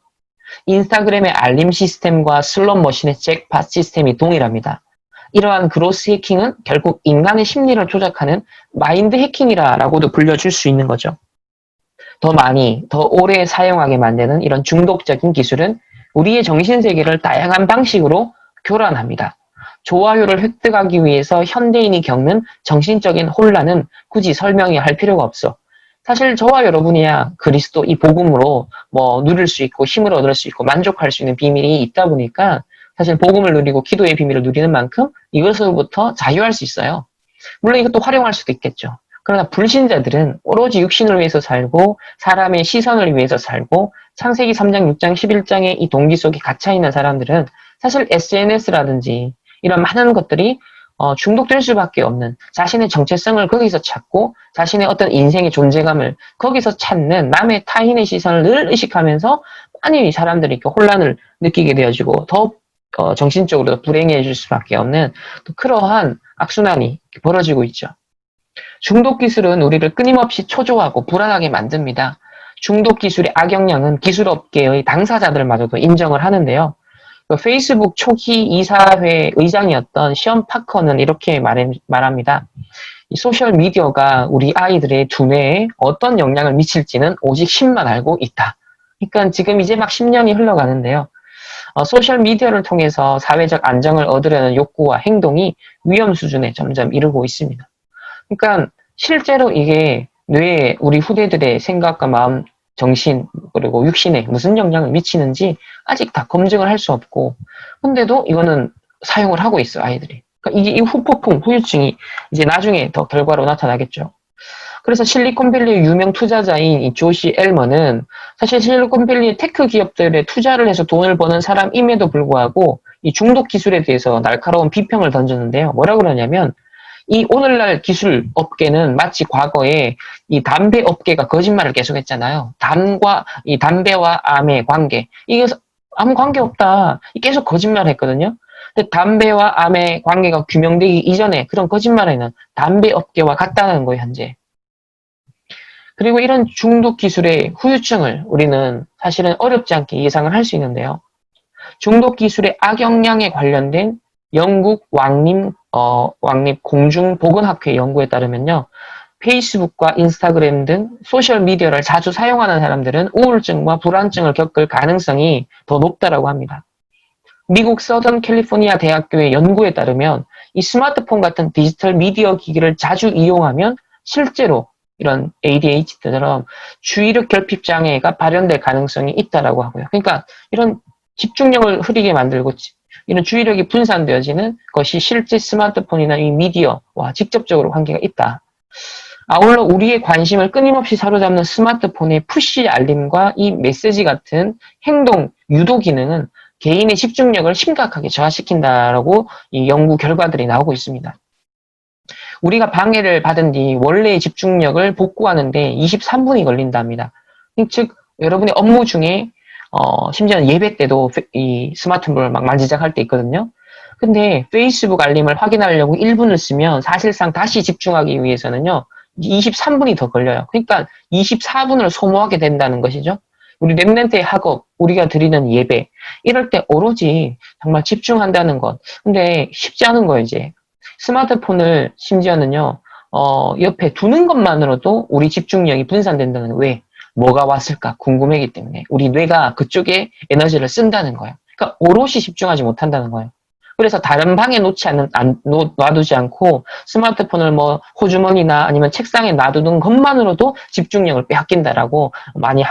인스타그램의 알림 시스템과 슬롯 머신의 잭팟 시스템이 동일합니다. 이러한 그로스 해킹은 결국 인간의 심리를 조작하는 마인드 해킹이라고도 불려줄 수 있는 거죠. 더 많이, 더 오래 사용하게 만드는 이런 중독적인 기술은 우리의 정신세계를 다양한 방식으로 교란합니다. 좋아요를 획득하기 위해서 현대인이 겪는 정신적인 혼란은 굳이 설명이 할 필요가 없어. 사실 저와 여러분이야 그리스도 이 복음으로 뭐 누릴 수 있고 힘을 얻을 수 있고 만족할 수 있는 비밀이 있다 보니까 사실 복음을 누리고 기도의 비밀을 누리는 만큼 이것으로부터 자유할 수 있어요. 물론 이것도 활용할 수도 있겠죠. 그러나 불신자들은 오로지 육신을 위해서 살고 사람의 시선을 위해서 살고 창세기 3장, 6장, 11장의 이 동기 속에 갇혀있는 사람들은 사실 SNS라든지 이런 많은 것들이 중독될 수밖에 없는 자신의 정체성을 거기서 찾고 자신의 어떤 인생의 존재감을 거기서 찾는 남의 타인의 시선을 늘 의식하면서 많이 사람들이 이렇게 혼란을 느끼게 되어지고 더 정신적으로 불행해질 수밖에 없는 또 그러한 악순환이 벌어지고 있죠. 중독 기술은 우리를 끊임없이 초조하고 불안하게 만듭니다. 중독 기술의 악영향은 기술업계의 당사자들마저도 인정을 하는데요. 페이스북 초기 이사회 의장이었던 시언 파커는 이렇게 말합니다. 이 소셜미디어가 우리 아이들의 두뇌에 어떤 영향을 미칠지는 오직 신만 알고 있다. 그러니까 지금 이제 막 10년이 흘러가는데요. 소셜미디어를 통해서 사회적 안정을 얻으려는 욕구와 행동이 위험 수준에 점점 이르고 있습니다. 그러니까 실제로 이게 뇌에 우리 후대들의 생각과 마음, 정신, 그리고 육신에 무슨 영향을 미치는지 아직 다 검증을 할 수 없고, 근데도 이거는 사용을 하고 있어요, 아이들이. 그러니까 이게 이 후폭풍, 후유증이 이제 나중에 더 결과로 나타나겠죠. 그래서 실리콘밸리의 유명 투자자인 이 조시 엘머는 사실 실리콘밸리의 테크 기업들에 투자를 해서 돈을 버는 사람임에도 불구하고 이 중독 기술에 대해서 날카로운 비평을 던졌는데요. 뭐라고 그러냐면 이 오늘날 기술 업계는 마치 과거에 이 담배 업계가 거짓말을 계속했잖아요. 이 담배와 암의 관계. 이게 아무 관계 없다. 계속 거짓말을 했거든요. 근데 담배와 암의 관계가 규명되기 이전에 그런 거짓말에는 담배 업계와 같다는 거예요, 현재. 그리고 이런 중독 기술의 후유증을 우리는 사실은 어렵지 않게 예상을 할 수 있는데요. 중독 기술의 악영향에 관련된 영국 왕립 공중보건학회 연구에 따르면요. 페이스북과 인스타그램 등 소셜미디어를 자주 사용하는 사람들은 우울증과 불안증을 겪을 가능성이 더 높다고 합니다. 미국 서던 캘리포니아 대학교의 연구에 따르면 이 스마트폰 같은 디지털 미디어 기기를 자주 이용하면 실제로 이런 ADHD처럼 주의력 결핍 장애가 발현될 가능성이 있다고 하고요. 그러니까 이런 집중력을 흐리게 만들고 이런 주의력이 분산되어지는 것이 실제 스마트폰이나 이 미디어와 직접적으로 관계가 있다. 아울러 우리의 관심을 끊임없이 사로잡는 스마트폰의 푸시 알림과 이 메시지 같은 행동 유도 기능은 개인의 집중력을 심각하게 저하시킨다라고 이 연구 결과들이 나오고 있습니다. 우리가 방해를 받은 뒤 원래의 집중력을 복구하는데 23분이 걸린답니다. 즉 여러분의 업무 중에 심지어는 예배 때도 이 스마트폰을 막 만지작할 때 있거든요. 근데 페이스북 알림을 확인하려고 1분을 쓰면 사실상 다시 집중하기 위해서는요 23분이 더 걸려요. 그러니까 24분을 소모하게 된다는 것이죠. 우리 렘넌트의 학업, 우리가 드리는 예배 이럴 때 오로지 정말 집중한다는 것. 근데 쉽지 않은 거예요, 이제. 스마트폰을 심지어는요 옆에 두는 것만으로도 우리 집중력이 분산된다는 거예요. 왜? 뭐가 왔을까 궁금하기 때문에 우리 뇌가 그쪽에 에너지를 쓴다는 거예요. 그러니까 오롯이 집중하지 못한다는 거예요. 그래서 다른 방에 놔두지 않고 스마트폰을 뭐 호주머니나 아니면 책상에 놔두는 것만으로도 집중력을 빼앗긴다라고 많이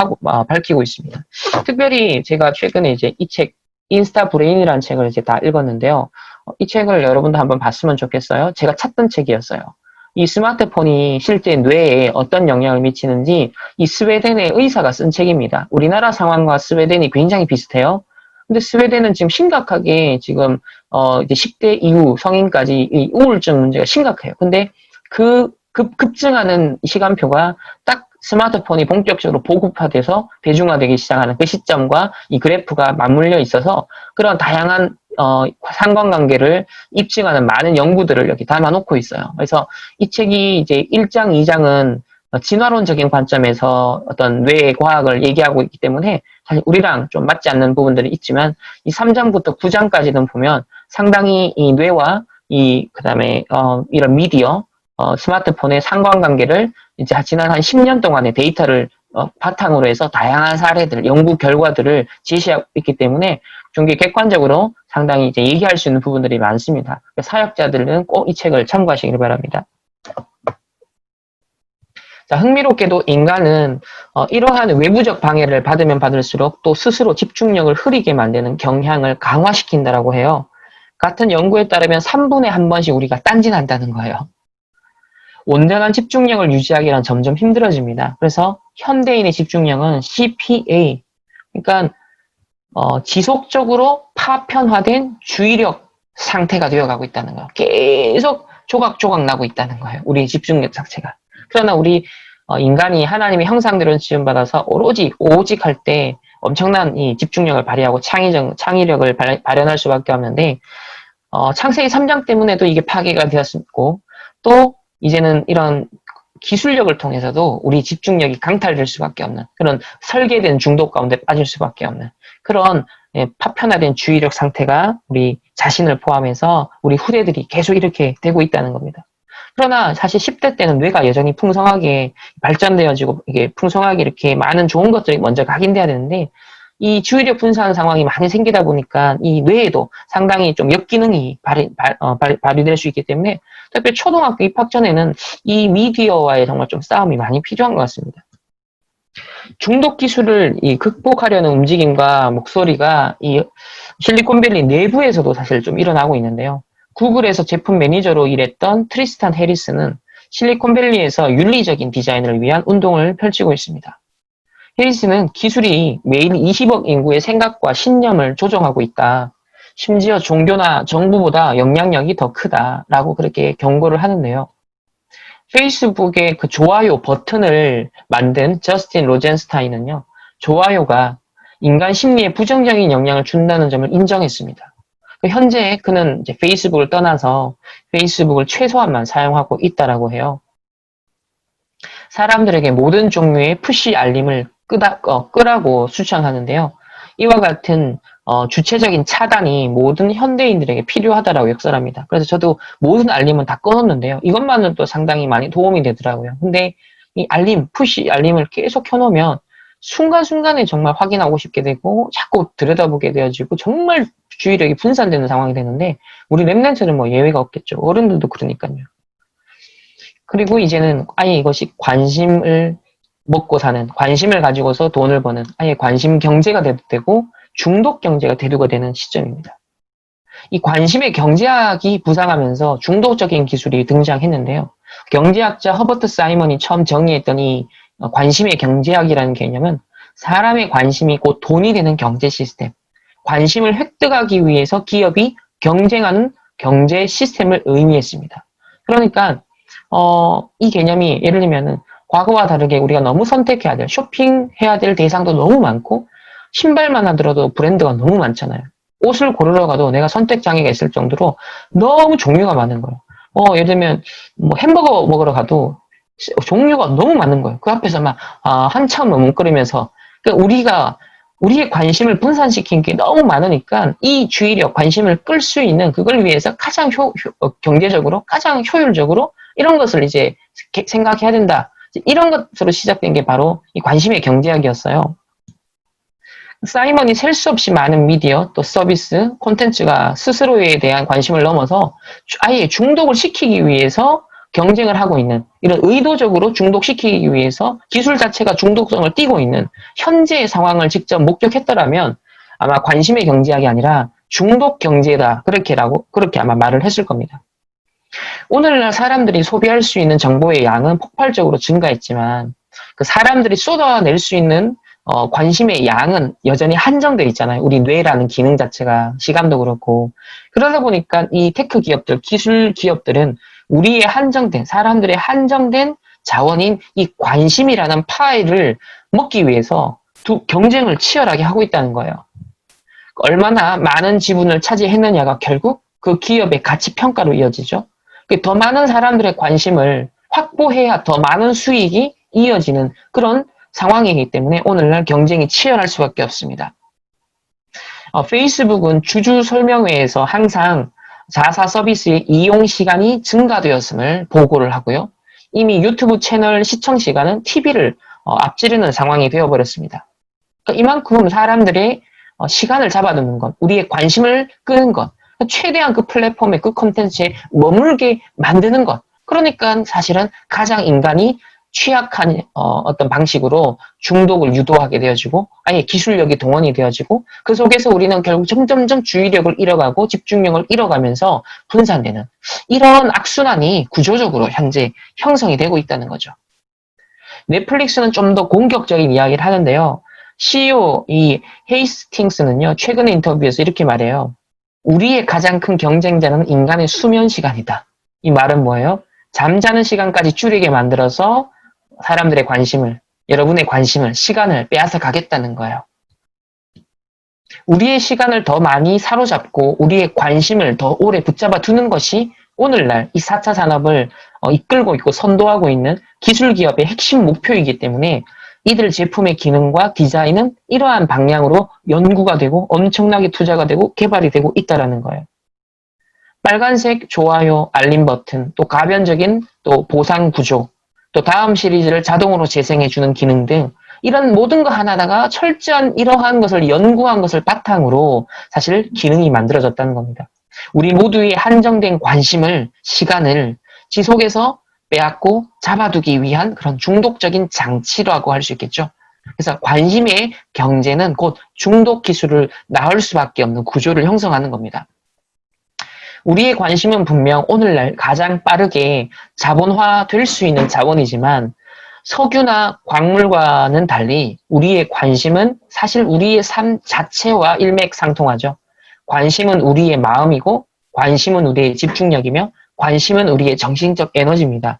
밝히고 있습니다. 특별히 제가 최근에 이제 이 책 인스타 브레인이라는 책을 이제 다 읽었는데요. 이 책을 여러분도 한번 봤으면 좋겠어요. 제가 찾던 책이었어요. 이 스마트폰이 실제 뇌에 어떤 영향을 미치는지 이 스웨덴의 의사가 쓴 책입니다. 우리나라 상황과 스웨덴이 굉장히 비슷해요. 근데 스웨덴은 지금 심각하게 지금 이제 10대 이후 성인까지 이 우울증 문제가 심각해요. 근데 그 급증하는 시간표가 딱 스마트폰이 본격적으로 보급화돼서 대중화되기 시작하는 그 시점과 이 그래프가 맞물려 있어서 그런 다양한 상관관계를 입증하는 많은 연구들을 여기 담아놓고 있어요. 그래서 이 책이 이제 1장, 2장은 진화론적인 관점에서 어떤 뇌의 과학을 얘기하고 있기 때문에 사실 우리랑 좀 맞지 않는 부분들이 있지만 이 3장부터 9장까지는 보면 상당히 이 뇌와 그다음에 이런 미디어, 스마트폰의 상관관계를 이제 지난 한 10년 동안의 데이터를 바탕으로 해서 다양한 사례들, 연구 결과들을 제시하고 있기 때문에 좀 객관적으로 상당히 이제 얘기할 수 있는 부분들이 많습니다. 사역자들은 꼭 이 책을 참고하시길 바랍니다. 자, 흥미롭게도 인간은 이러한 외부적 방해를 받으면 받을수록 또 스스로 집중력을 흐리게 만드는 경향을 강화시킨다라고 해요. 같은 연구에 따르면 3분에 한 번씩 우리가 딴짓한다는 거예요. 온전한 집중력을 유지하기란 점점 힘들어집니다. 그래서 현대인의 집중력은 CPA, 그러니까 지속적으로 파편화된 주의력 상태가 되어가고 있다는 거예요. 계속 조각조각 나고 있다는 거예요. 우리의 집중력 자체가. 그러나 우리 인간이 하나님의 형상대로 지음받아서 오직 할 때 엄청난 이 집중력을 발휘하고 창의력을 발현할 수밖에 없는데 창세기 3장 때문에도 이게 파괴가 되었고 또 이제는 이런 기술력을 통해서도 우리 집중력이 강탈될 수밖에 없는 그런 설계된 중독 가운데 빠질 수밖에 없는 그런 파편화된 주의력 상태가 우리 자신을 포함해서 우리 후대들이 계속 이렇게 되고 있다는 겁니다. 그러나 사실 10대 때는 뇌가 여전히 풍성하게 발전되어지고 이게 풍성하게 이렇게 많은 좋은 것들이 먼저 각인돼야 되는데 이 주의력 분산 상황이 많이 생기다 보니까 이 뇌에도 상당히 좀 역기능이 발휘될 수 있기 때문에 특히 초등학교 입학 전에는 이 미디어와의 정말 좀 싸움이 많이 필요한 것 같습니다. 중독 기술을 극복하려는 움직임과 목소리가 이 실리콘밸리 내부에서도 사실 좀 일어나고 있는데요. 구글에서 제품 매니저로 일했던 트리스탄 해리스는 실리콘밸리에서 윤리적인 디자인을 위한 운동을 펼치고 있습니다. 해리스는 기술이 매일 20억 인구의 생각과 신념을 조종하고 있다. 심지어 종교나 정부보다 영향력이 더 크다라고 그렇게 경고를 하는데요. 페이스북의 그 좋아요 버튼을 만든 저스틴 로젠스타인은요, 좋아요가 인간 심리에 부정적인 영향을 준다는 점을 인정했습니다. 현재 그는 이제 페이스북을 떠나서 페이스북을 최소한만 사용하고 있다라고 해요. 사람들에게 모든 종류의 푸시 알림을 끄라고 추천하는데요. 이와 같은 주체적인 차단이 모든 현대인들에게 필요하다라고 역설합니다. 그래서 저도 모든 알림은 다 꺼놓는데요. 이것만으로도 상당히 많이 도움이 되더라고요. 근데 이 알림, 푸시 알림을 계속 켜놓으면 순간순간에 정말 확인하고 싶게 되고 자꾸 들여다보게 되어지고 정말 주의력이 분산되는 상황이 되는데 우리 랩런트는 뭐 예외가 없겠죠. 어른들도 그러니까요. 그리고 이제는 아예 이것이 관심을 먹고 사는, 관심을 가지고서 돈을 버는 아예 관심 경제가 되고 중독 경제가 대두가 되는 시점입니다. 이 관심의 경제학이 부상하면서 중독적인 기술이 등장했는데요. 경제학자 허버트 사이먼이 처음 정의했던 이 관심의 경제학이라는 개념은 사람의 관심이 곧 돈이 되는 경제 시스템, 관심을 획득하기 위해서 기업이 경쟁하는 경제 시스템을 의미했습니다. 그러니까 이 개념이 예를 들면은 과거와 다르게 우리가 너무 선택해야 될, 쇼핑해야 될 대상도 너무 많고 신발만 하더라도 브랜드가 너무 많잖아요. 옷을 고르러 가도 내가 선택 장애가 있을 정도로 너무 종류가 많은 거예요. 예를 들면 뭐 햄버거 먹으러 가도 종류가 너무 많은 거예요. 그 앞에서 막 한참 뭉클으면서 그러니까 우리의 관심을 분산시킨 게 너무 많으니까 이 주의력, 관심을 끌 수 있는 그걸 위해서 가장 경제적으로, 가장 효율적으로 이런 것을 이제 생각해야 된다. 이런 것으로 시작된 게 바로 이 관심의 경제학이었어요. 사이먼이 셀 수 없이 많은 미디어, 또 서비스, 콘텐츠가 스스로에 대한 관심을 넘어서 아예 중독을 시키기 위해서 경쟁을 하고 있는, 이런 의도적으로 중독시키기 위해서 기술 자체가 중독성을 띠고 있는 현재의 상황을 직접 목격했더라면 아마 관심의 경제학이 아니라 중독 경제다. 그렇게 아마 말을 했을 겁니다. 오늘날 사람들이 소비할 수 있는 정보의 양은 폭발적으로 증가했지만 그 사람들이 쏟아낼 수 있는 관심의 양은 여전히 한정되어 있잖아요. 우리 뇌라는 기능 자체가 시간도 그렇고 그러다 보니까 이 테크 기업들, 기술 기업들은 우리의 한정된 사람들의 한정된 자원인 이 관심이라는 파일을 먹기 위해서 경쟁을 치열하게 하고 있다는 거예요. 얼마나 많은 지분을 차지했느냐가 결국 그 기업의 가치 평가로 이어지죠. 더 많은 사람들의 관심을 확보해야 더 많은 수익이 이어지는 그런 상황이기 때문에 오늘날 경쟁이 치열할 수밖에 없습니다. 페이스북은 주주 설명회에서 항상 자사 서비스의 이용 시간이 증가되었음을 보고를 하고요. 이미 유튜브 채널 시청 시간은 TV를 앞지르는 상황이 되어버렸습니다. 그러니까 이만큼 사람들의 시간을 잡아두는 것, 우리의 관심을 끄는 것, 최대한 그 플랫폼의 그 콘텐츠에 머물게 만드는 것. 그러니까 사실은 가장 인간이 취약한 어떤 방식으로 중독을 유도하게 되어지고 아예 기술력이 동원이 되어지고 그 속에서 우리는 결국 점점점 주의력을 잃어가고 집중력을 잃어가면서 분산되는 이런 악순환이 구조적으로 현재 형성이 되고 있다는 거죠. 넷플릭스는 좀 더 공격적인 이야기를 하는데요. CEO 이 헤이스팅스는요. 최근의 인터뷰에서 이렇게 말해요. 우리의 가장 큰 경쟁자는 인간의 수면 시간이다. 이 말은 뭐예요? 잠자는 시간까지 줄이게 만들어서 사람들의 관심을, 여러분의 관심을, 시간을 빼앗아 가겠다는 거예요. 우리의 시간을 더 많이 사로잡고 우리의 관심을 더 오래 붙잡아 두는 것이 오늘날 이 4차 산업을 이끌고 있고 선도하고 있는 기술 기업의 핵심 목표이기 때문에 이들 제품의 기능과 디자인은 이러한 방향으로 연구가 되고 엄청나게 투자가 되고 개발이 되고 있다는 거예요. 빨간색 좋아요, 알림 버튼, 또 가변적인 또 보상 구조, 또 다음 시리즈를 자동으로 재생해주는 기능 등 이런 모든 거 하나다가 철저한 이러한 것을 연구한 것을 바탕으로 사실 기능이 만들어졌다는 겁니다. 우리 모두의 한정된 관심을, 시간을 지속해서 빼앗고 잡아두기 위한 그런 중독적인 장치라고 할 수 있겠죠. 그래서 관심의 경제는 곧 중독 기술을 낳을 수밖에 없는 구조를 형성하는 겁니다. 우리의 관심은 분명 오늘날 가장 빠르게 자본화될 수 있는 자원이지만 석유나 광물과는 달리 우리의 관심은 사실 우리의 삶 자체와 일맥상통하죠. 관심은 우리의 마음이고 관심은 우리의 집중력이며 관심은 우리의 정신적 에너지입니다.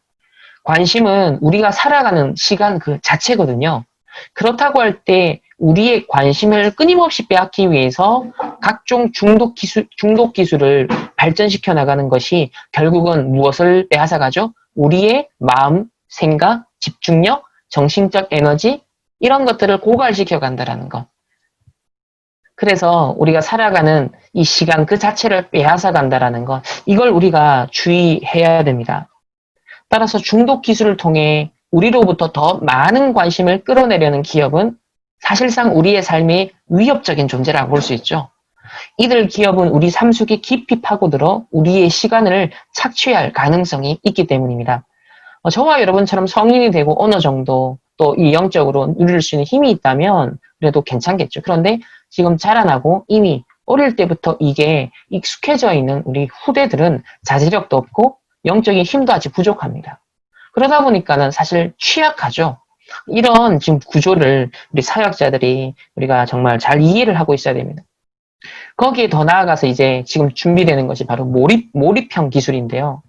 관심은 우리가 살아가는 시간 그 자체거든요. 그렇다고 할 때 우리의 관심을 끊임없이 빼앗기 위해서 각종 중독 기술을 발전시켜 나가는 것이 결국은 무엇을 빼앗아가죠? 우리의 마음, 생각, 집중력, 정신적 에너지 이런 것들을 고갈시켜 간다는 것. 그래서 우리가 살아가는 이 시간 그 자체를 빼앗아 간다는 것. 이걸 우리가 주의해야 됩니다. 따라서 중독 기술을 통해 우리로부터 더 많은 관심을 끌어내려는 기업은 사실상 우리의 삶의 위협적인 존재라고 볼 수 있죠. 이들 기업은 우리 삶 속에 깊이 파고들어 우리의 시간을 착취할 가능성이 있기 때문입니다. 저와 여러분처럼 성인이 되고 어느 정도 또 이 영적으로 누릴 수 있는 힘이 있다면 그래도 괜찮겠죠. 그런데 지금 자라나고 이미 어릴 때부터 이게 익숙해져 있는 우리 후대들은 자제력도 없고 영적인 힘도 아직 부족합니다. 그러다 보니까는 사실 취약하죠. 이런 지금 구조를 우리 사역자들이 우리가 정말 잘 이해를 하고 있어야 됩니다. 거기에 더 나아가서 이제 지금 준비되는 것이 바로 몰입형 기술인데요.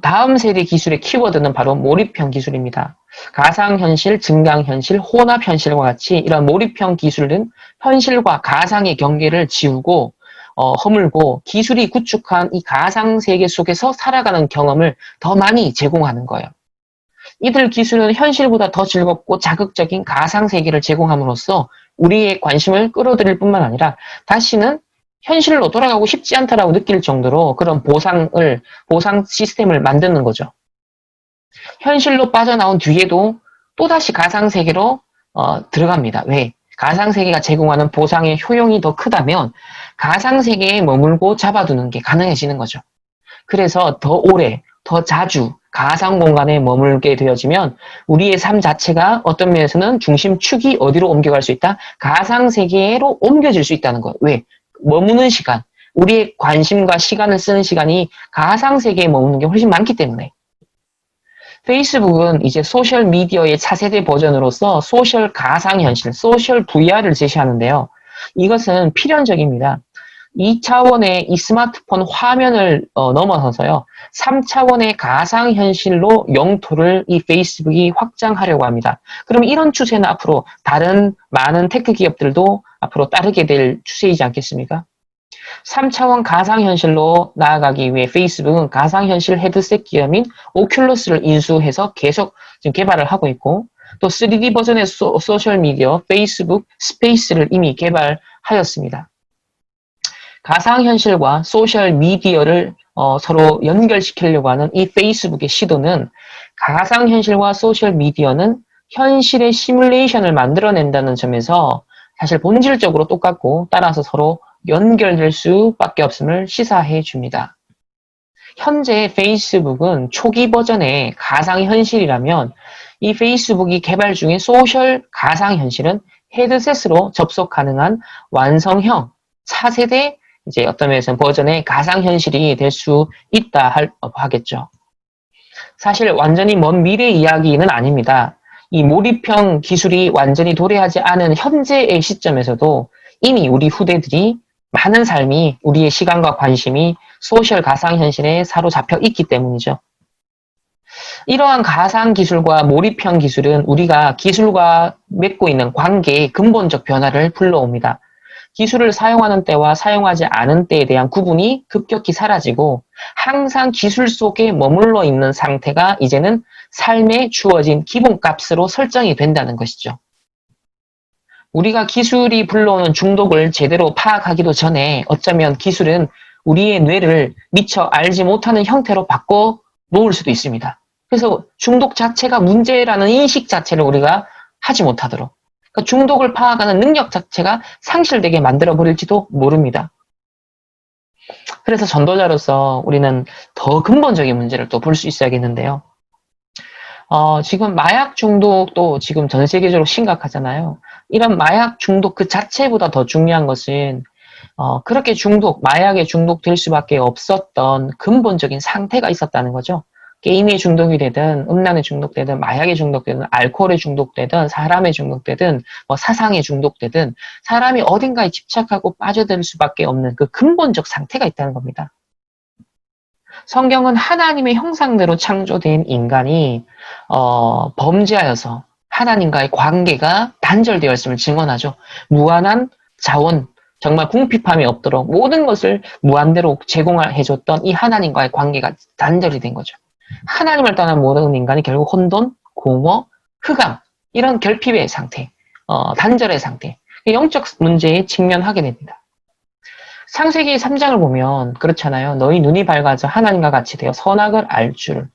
다음 세대 기술의 키워드는 바로 몰입형 기술입니다. 가상현실, 증강현실, 혼합현실과 같이 이런 몰입형 기술은 현실과 가상의 경계를 지우고 허물고 기술이 구축한 이 가상세계 속에서 살아가는 경험을 더 많이 제공하는 거예요. 이들 기술은 현실보다 더 즐겁고 자극적인 가상세계를 제공함으로써 우리의 관심을 끌어들일 뿐만 아니라 다시는 현실로 돌아가고 싶지 않다라고 느낄 정도로 그런 보상 시스템을 만드는 거죠. 현실로 빠져나온 뒤에도 또다시 가상세계로 들어갑니다. 왜? 가상세계가 제공하는 보상의 효용이 더 크다면 가상세계에 머물고 잡아두는 게 가능해지는 거죠. 그래서 더 오래, 더 자주 가상 공간에 머물게 되어지면 우리의 삶 자체가 어떤 면에서는 중심축이 어디로 옮겨갈 수 있다? 가상 세계로 옮겨질 수 있다는 거예요. 왜? 머무는 시간, 우리의 관심과 시간을 쓰는 시간이 가상 세계에 머무는 게 훨씬 많기 때문에. 페이스북은 이제 소셜 미디어의 차세대 버전으로서 소셜 가상현실, 소셜 VR을 제시하는데요. 이것은 필연적입니다. 2차원의 이 스마트폰 화면을 넘어서서요. 3차원의 가상현실로 영토를 이 페이스북이 확장하려고 합니다. 그럼 이런 추세는 앞으로 다른 많은 테크 기업들도 앞으로 따르게 될 추세이지 않겠습니까? 3차원 가상현실로 나아가기 위해 페이스북은 가상현실 헤드셋 기업인 오큘러스를 인수해서 계속 지금 개발을 하고 있고 또 3D 버전의 소셜미디어 페이스북 스페이스를 이미 개발하였습니다. 가상현실과 소셜미디어를 서로 연결시키려고 하는 이 페이스북의 시도는 가상현실과 소셜미디어는 현실의 시뮬레이션을 만들어낸다는 점에서 사실 본질적으로 똑같고 따라서 서로 연결될 수밖에 없음을 시사해 줍니다. 현재 페이스북은 초기 버전의 가상현실이라면 이 페이스북이 개발 중인 소셜 가상현실은 헤드셋으로 접속 가능한 완성형 차세대 이제 어떤 면에서는 버전의 가상현실이 될 수 있다 하겠죠. 사실 완전히 먼 미래 이야기는 아닙니다. 이 몰입형 기술이 완전히 도래하지 않은 현재의 시점에서도 이미 우리 후대들이 많은 삶이 우리의 시간과 관심이 소셜 가상현실에 사로잡혀 있기 때문이죠. 이러한 가상기술과 몰입형 기술은 우리가 기술과 맺고 있는 관계의 근본적 변화를 불러옵니다. 기술을 사용하는 때와 사용하지 않은 때에 대한 구분이 급격히 사라지고 항상 기술 속에 머물러 있는 상태가 이제는 삶에 주어진 기본값으로 설정이 된다는 것이죠. 우리가 기술이 불러오는 중독을 제대로 파악하기도 전에 어쩌면 기술은 우리의 뇌를 미처 알지 못하는 형태로 바꿔 놓을 수도 있습니다. 그래서 중독 자체가 문제라는 인식 자체를 우리가 하지 못하도록 그러니까 중독을 파악하는 능력 자체가 상실되게 만들어버릴지도 모릅니다. 그래서 전도자로서 우리는 더 근본적인 문제를 또 볼 수 있어야겠는데요. 지금 마약 중독도 지금 전 세계적으로 심각하잖아요. 이런 마약 중독 그 자체보다 더 중요한 것은 그렇게 마약에 중독될 수밖에 없었던 근본적인 상태가 있었다는 거죠. 게임에 중독이 되든, 음란에 중독되든, 마약에 중독되든, 알코올에 중독되든, 사람에 중독되든, 사상에 중독되든, 사람이 어딘가에 집착하고 빠져들 수밖에 없는 그 근본적 상태가 있다는 겁니다. 성경은 하나님의 형상대로 창조된 인간이 범죄하여서 하나님과의 관계가 단절되었음을 증언하죠. 무한한 자원, 정말 궁핍함이 없도록 모든 것을 무한대로 제공해줬던 이 하나님과의 관계가 단절이 된 거죠. 하나님을 떠난 모든 인간이 결국 혼돈, 공허, 흑암 이런 결핍의 상태, 단절의 상태, 영적 문제에 직면하게 됩니다. 창세기 3장을 보면 그렇잖아요. 너희 눈이 밝아져 하나님과 같이 되어 선악을 알 줄.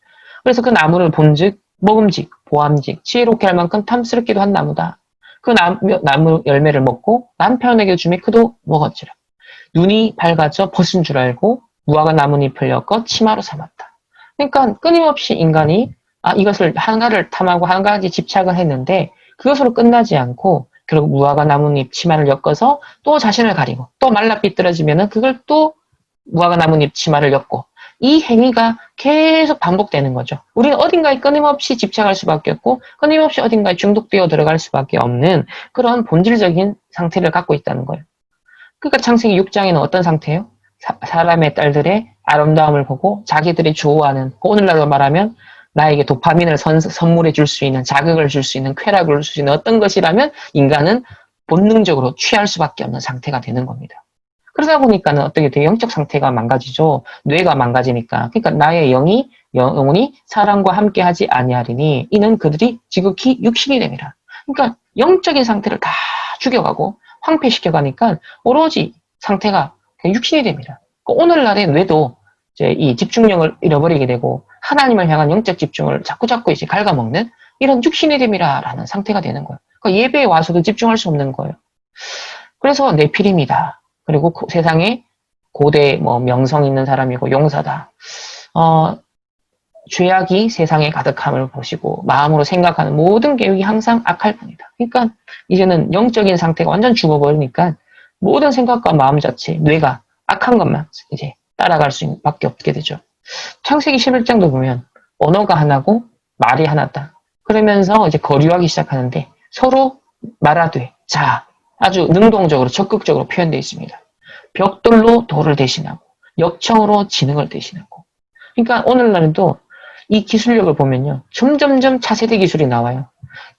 그래서 그 나무를 본즉 먹음직, 보암직, 지혜롭게 할 만큼 탐스럽기도 한 나무다. 그 나무 열매를 먹고 남편에게 주매 그도 먹었지라. 눈이 밝아져 벗은 줄 알고 무화과 나뭇잎을 엮어 치마로 삼았다. 그러니까 끊임없이 인간이 이것을 한가를 탐하고 한 가지 집착을 했는데 그것으로 끝나지 않고 결국 무화과 나뭇잎 치마를 엮어서 또 자신을 가리고 또 말라 삐뚤어지면은 그걸 또 무화과 나뭇잎 치마를 엮고 이 행위가 계속 반복되는 거죠. 우리는 어딘가에 끊임없이 집착할 수밖에 없고 끊임없이 어딘가에 중독되어 들어갈 수밖에 없는 그런 본질적인 상태를 갖고 있다는 거예요. 그러니까 창세기 6장에는 어떤 상태예요? 사람의 딸들의 아름다움을 보고 자기들이 좋아하는 오늘날로 말하면 나에게 도파민을 선물해 줄 수 있는 자극을 줄 수 있는 쾌락을 줄 수 있는 어떤 것이라면 인간은 본능적으로 취할 수밖에 없는 상태가 되는 겁니다. 그러다 보니까는 어떻게 돼요? 영적 상태가 망가지죠. 뇌가 망가지니까. 그러니까 나의 영혼이 사람과 함께하지 아니하리니 이는 그들이 지극히 육신이 됨이라. 그러니까 영적인 상태를 다 죽여가고 황폐시켜가니까 오로지 상태가 육신이 됩니다. 오늘날의 뇌도 이제 이 집중력을 잃어버리게 되고 하나님을 향한 영적 집중을 자꾸자꾸 이제 갉아먹는 이런 육신의 됨이라는 상태가 되는 거예요. 그러니까 예배에 와서도 집중할 수 없는 거예요. 그래서 네피림이다. 그리고 세상에 고대 명성 있는 사람이고 용사다. 죄악이 세상에 가득함을 보시고 마음으로 생각하는 모든 계획이 항상 악할 뿐이다. 그러니까 이제는 영적인 상태가 완전 죽어버리니까 모든 생각과 마음 자체, 뇌가 악한 것만 이제 따라갈 수밖에 없게 되죠. 창세기 11장도 보면 언어가 하나고 말이 하나다. 그러면서 이제 거류하기 시작하는데 서로 말하되 자 아주 능동적으로 적극적으로 표현되어 있습니다. 벽돌로 돌을 대신하고 역청으로 지능을 대신하고. 그러니까 오늘날에도 이 기술력을 보면요. 점점점 차세대 기술이 나와요.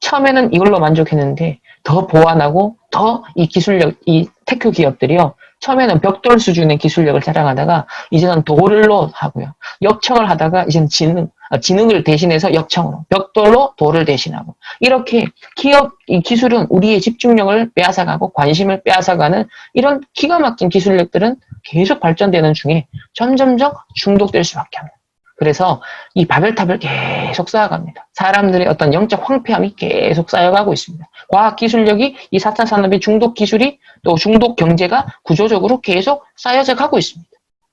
처음에는 이걸로 만족했는데 더 보완하고 더 이 기술력, 이 테크 기업들이요. 처음에는 벽돌 수준의 기술력을 자랑하다가 이제는 돌로 하고요. 역청을 하다가 이제는 지능을 대신해서 역청으로, 벽돌로 돌을 대신하고. 이렇게 기업, 이 기술은 우리의 집중력을 빼앗아가고 관심을 빼앗아가는 이런 기가 막힌 기술력들은 계속 발전되는 중에 점점점 중독될 수밖에 없는. 그래서 이 바벨탑을 계속 쌓아갑니다. 사람들의 어떤 영적 황폐함이 계속 쌓여가고 있습니다. 과학기술력이 이 4차 산업의 중독 기술이 또 중독 경제가 구조적으로 계속 쌓여져 가고 있습니다.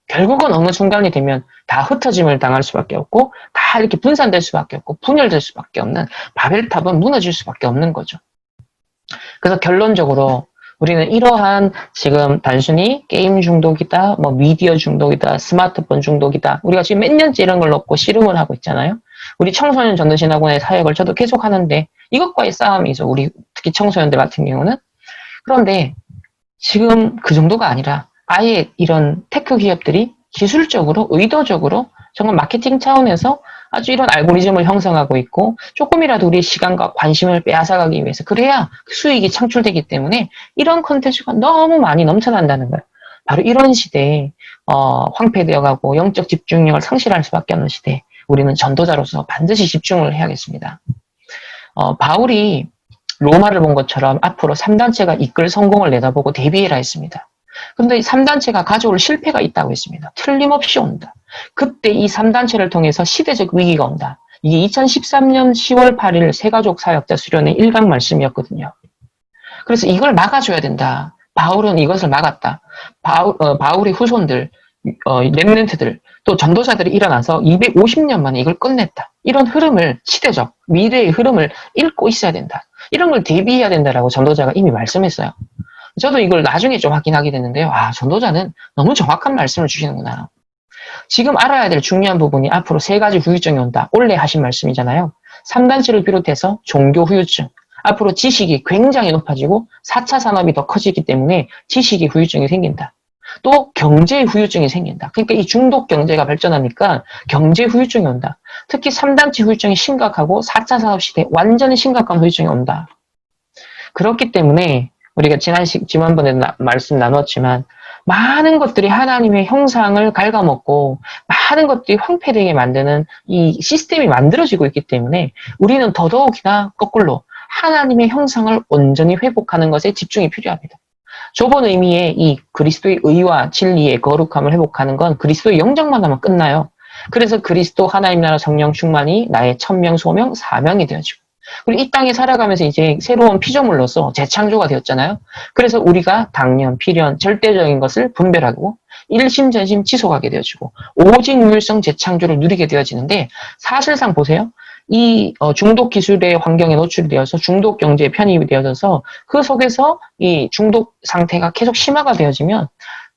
결국은 어느 순간이 되면 다 흩어짐을 당할 수밖에 없고 다 이렇게 분산될 수밖에 없고 분열될 수밖에 없는 바벨탑은 무너질 수밖에 없는 거죠. 그래서 결론적으로 우리는 이러한 지금 단순히 게임 중독이다, 뭐 미디어 중독이다, 스마트폰 중독이다. 우리가 지금 몇 년째 이런 걸 놓고 씨름을 하고 있잖아요. 우리 청소년 전도신학원의 사역을 저도 계속 하는데 이것과의 싸움이죠. 우리 특히 청소년들 같은 경우는. 그런데 지금 그 정도가 아니라 아예 이런 테크 기업들이 기술적으로 의도적으로 정말 마케팅 차원에서 아주 이런 알고리즘을 형성하고 있고 조금이라도 우리의 시간과 관심을 빼앗아가기 위해서 그래야 수익이 창출되기 때문에 이런 컨텐츠가 너무 많이 넘쳐난다는 거예요. 바로 이런 시대에 황폐되어가고 영적 집중력을 상실할 수밖에 없는 시대에 우리는 전도자로서 반드시 집중을 해야겠습니다. 바울이 로마를 본 것처럼 앞으로 3단체가 이끌 성공을 내다보고 대비해라 했습니다. 근데 3단체가 가져올 실패가 있다고 했습니다. 틀림없이 온다. 그때 이 3단체를 통해서 시대적 위기가 온다. 이게 2013년 10월 8일 새가족 사역자 수련의 1강 말씀이었거든요. 그래서 이걸 막아줘야 된다. 바울은 이것을 막았다. 바울의 후손들, 렘넌트들, 또 전도자들이 일어나서 250년 만에 이걸 끝냈다. 이런 흐름을, 시대적, 미래의 흐름을 읽고 있어야 된다. 이런 걸 대비해야 된다라고 전도자가 이미 말씀했어요. 저도 이걸 나중에 좀 확인하게 됐는데요. 전도자는 너무 정확한 말씀을 주시는구나. 지금 알아야 될 중요한 부분이 앞으로 3가지 후유증이 온다. 원래 하신 말씀이잖아요. 3단체를 비롯해서 종교 후유증. 앞으로 지식이 굉장히 높아지고 4차 산업이 더 커지기 때문에 지식의 후유증이 생긴다. 또 경제의 후유증이 생긴다. 그러니까 이 중독 경제가 발전하니까 경제 후유증이 온다. 특히 3단체 후유증이 심각하고 4차 산업 시대에 완전히 심각한 후유증이 온다. 그렇기 때문에 우리가 지난번에도 말씀 나눴지만 많은 것들이 하나님의 형상을 갉아먹고 많은 것들이 황폐되게 만드는 이 시스템이 만들어지고 있기 때문에 우리는 더더욱이나 거꾸로 하나님의 형상을 온전히 회복하는 것에 집중이 필요합니다. 좁은 의미의 이 그리스도의 의와 진리의 거룩함을 회복하는 건 그리스도의 영정만 하면 끝나요. 그래서 그리스도 하나님 나라 성령 충만이 나의 천명, 소명, 사명이 되어지고 그리고 이 땅에 살아가면서 이제 새로운 피조물로서 재창조가 되었잖아요. 그래서 우리가 당연, 필연, 절대적인 것을 분별하고 일심전심 지속하게 되어지고 오직 유일성 재창조를 누리게 되어지는데 사실상 보세요. 이 중독 기술의 환경에 노출이 되어서 중독 경제에 편입이 되어져서 그 속에서 이 중독 상태가 계속 심화가 되어지면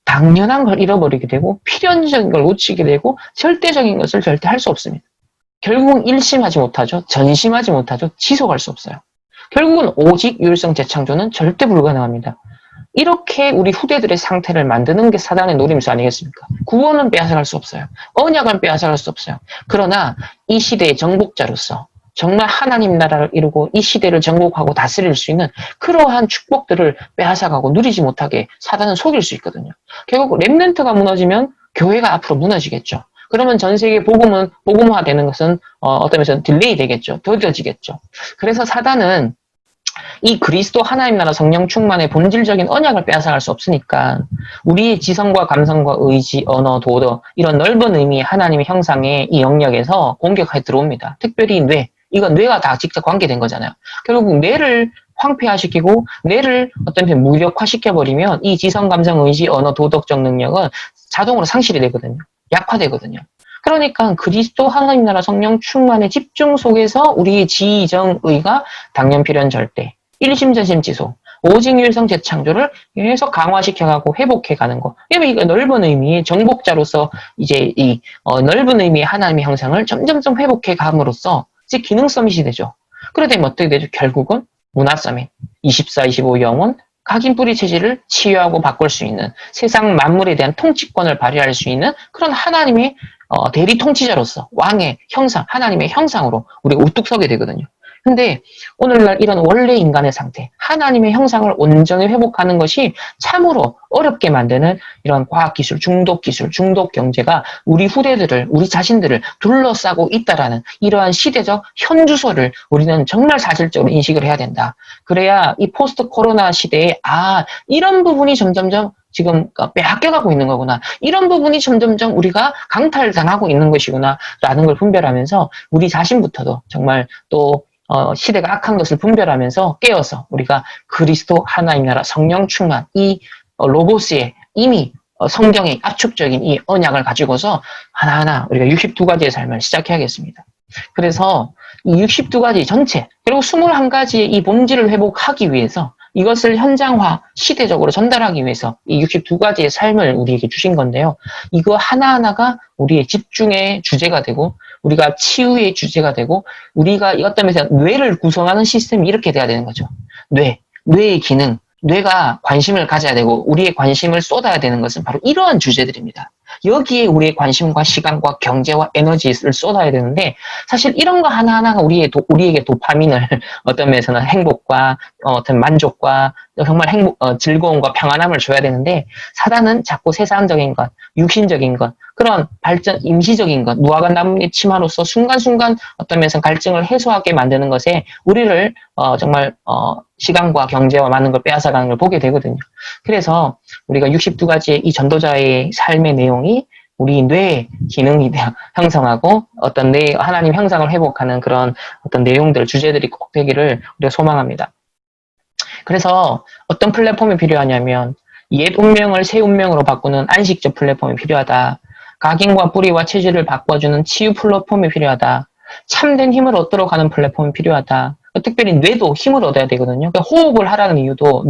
당연한 걸 잃어버리게 되고 필연적인 걸 놓치게 되고 절대적인 것을 절대 할 수 없습니다. 결국은 일심하지 못하죠. 전심하지 못하죠. 지속할 수 없어요. 결국은 오직 유일성 재창조는 절대 불가능합니다. 이렇게 우리 후대들의 상태를 만드는 게 사단의 노림수 아니겠습니까? 구원은 빼앗아갈 수 없어요. 언약은 빼앗아갈 수 없어요. 그러나 이 시대의 정복자로서 정말 하나님 나라를 이루고 이 시대를 정복하고 다스릴 수 있는 그러한 축복들을 빼앗아가고 누리지 못하게 사단은 속일 수 있거든요. 결국 렘넌트가 무너지면 교회가 앞으로 무너지겠죠. 그러면 전 세계 복음화되는 것은 어떤 면에서는 딜레이 되겠죠. 더뎌지겠죠. 그래서 사단은 이 그리스도 하나님 나라 성령 충만의 본질적인 언약을 빼앗아갈 수 없으니까 우리의 지성과 감성과 의지, 언어, 도덕 이런 넓은 의미의 하나님의 형상의 이 영역에서 공격하게 들어옵니다. 특별히 뇌. 이건 뇌가 다 직접 관계된 거잖아요. 결국 뇌를 황폐화시키고 뇌를 어떤 면 무력화시켜버리면 이 지성, 감성, 의지, 언어, 도덕적 능력은 자동으로 상실이 되거든요. 약화되거든요. 그러니까 그리스도 하나님 나라 성령 충만의 집중 속에서 우리의 지정의가 당연 필연 절대 일심전심지소 오직 유일성 재창조를 계속 강화시켜가고 회복해가는 거. 이거 넓은 의미의 정복자로서 이제 이 넓은 의미의 하나님의 형상을 점점점 회복해감으로써 이제 기능 서밋이 되죠. 그러다 보면 어떻게 되죠? 결국은 문화 서밋, 24, 25 영혼, 각인 뿌리 체질을 치유하고 바꿀 수 있는 세상 만물에 대한 통치권을 발휘할 수 있는 그런 하나님의 대리 통치자로서 왕의 형상, 하나님의 형상으로 우리가 우뚝 서게 되거든요. 근데 오늘날 이런 원래 인간의 상태, 하나님의 형상을 온전히 회복하는 것이 참으로 어렵게 만드는 이런 과학기술, 중독기술, 중독경제가 우리 후대들을, 우리 자신들을 둘러싸고 있다라는 이러한 시대적 현주소를 우리는 정말 사실적으로 인식을 해야 된다. 그래야 이 포스트 코로나 시대에 이런 부분이 점점점 지금 빼앗겨가고 있는 거구나. 이런 부분이 점점점 우리가 강탈당하고 있는 것이구나 라는 걸 분별하면서 우리 자신부터도 정말 또 시대가 악한 것을 분별하면서 깨어서 우리가 그리스도 하나님 나라 성령 충만 이 로고스의 이미 성경의 압축적인 이 언약을 가지고서 하나하나 우리가 62가지의 삶을 시작해야겠습니다. 그래서 이 62가지 전체 그리고 21가지의 이 본질을 회복하기 위해서 이것을 현장화 시대적으로 전달하기 위해서 이 62가지의 삶을 우리에게 주신 건데요. 이거 하나하나가 우리의 집중의 주제가 되고 우리가 치유의 주제가 되고 우리가 어떤 면에서 뇌를 구성하는 시스템이 이렇게 돼야 되는 거죠. 뇌의 기능, 뇌가 관심을 가져야 되고 우리의 관심을 쏟아야 되는 것은 바로 이러한 주제들입니다. 여기에 우리의 관심과 시간과 경제와 에너지를 쏟아야 되는데 사실 이런 거 하나하나가 우리에게 도파민을 어떤 면에서는 행복과 어떤 만족과 정말 즐거움과 평안함을 줘야 되는데 사단은 자꾸 세상적인 것, 육신적인 것, 그런 발전, 임시적인 것, 무화과 나무의 치마로서 순간순간 어떤 면에서 갈증을 해소하게 만드는 것에 우리를 정말 시간과 경제와 많은 걸 빼앗아가는 걸 보게 되거든요. 그래서 우리가 62가지의 이 전도자의 삶의 내용이 우리 뇌 기능이 형성하고 어떤 뇌 하나님 형상을 회복하는 그런 어떤 내용들, 주제들이 꼭 되기를 우리가 소망합니다. 그래서 어떤 플랫폼이 필요하냐면 옛 운명을 새 운명으로 바꾸는 안식적 플랫폼이 필요하다. 각인과 뿌리와 체질을 바꿔주는 치유 플랫폼이 필요하다. 참된 힘을 얻도록 하는 플랫폼이 필요하다. 특별히 뇌도 힘을 얻어야 되거든요. 그러니까 호흡을 하라는 이유도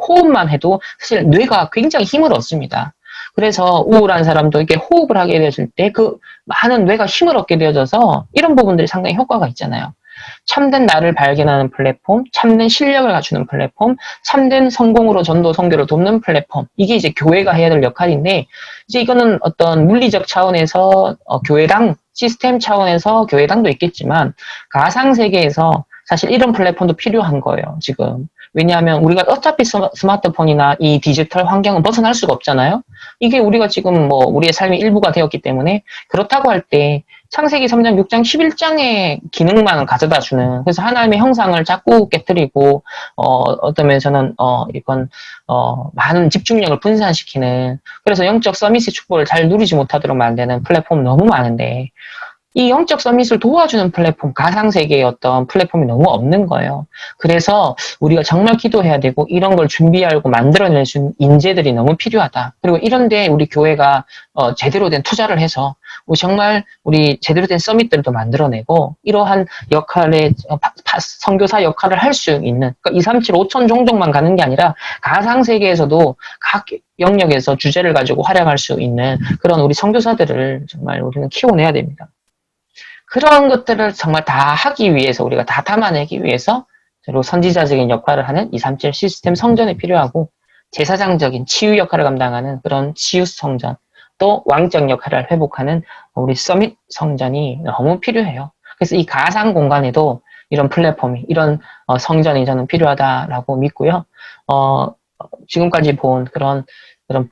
호흡만 해도 사실 뇌가 굉장히 힘을 얻습니다. 그래서 우울한 사람도 이렇게 호흡을 하게 되었을 때 그 많은 뇌가 힘을 얻게 되어져서 이런 부분들이 상당히 효과가 있잖아요. 참된 나를 발견하는 플랫폼, 참된 실력을 갖추는 플랫폼, 참된 성공으로 전도 선교를 돕는 플랫폼. 이게 이제 교회가 해야 될 역할인데 이제 이거는 어떤 물리적 차원에서 교회당 시스템 차원에서 교회당도 있겠지만 가상 세계에서 사실 이런 플랫폼도 필요한 거예요, 지금. 왜냐하면 우리가 어차피 스마트폰이나 이 디지털 환경은 벗어날 수가 없잖아요. 이게 우리가 지금 우리의 삶의 일부가 되었기 때문에 그렇다고 할 때 창세기 3장, 6장, 11장의 기능만 가져다 주는 그래서 하나님의 형상을 자꾸 깨뜨리고 어떤 면에서는 이건 많은 집중력을 분산시키는 그래서 영적 서밋의 축복을 잘 누리지 못하도록 만드는 플랫폼 너무 많은데 이 영적 서밋을 도와주는 플랫폼, 가상세계의 어떤 플랫폼이 너무 없는 거예요. 그래서 우리가 정말 기도해야 되고 이런 걸 준비하고 만들어낼 수 있는 인재들이 너무 필요하다. 그리고 이런데 우리 교회가 제대로 된 투자를 해서 우리 제대로 된 서밋들도 만들어내고 이러한 역할의 선교사 역할을 할 수 있는 그러니까 237, 5천 종족만 가는 게 아니라 가상세계에서도 각 영역에서 주제를 가지고 활약할 수 있는 그런 우리 선교사들을 정말 우리는 키워내야 됩니다. 그런 것들을 정말 다 하기 위해서 우리가 다 담아내기 위해서 선지자적인 역할을 하는 237 시스템 성전이 필요하고 제사장적인 치유 역할을 감당하는 그런 치유 성전 또 왕적 역할을 회복하는 우리 서밋 성전이 너무 필요해요. 그래서 이 가상 공간에도 이런 플랫폼이 이런 성전이 저는 필요하다라고 믿고요. 지금까지 본 그런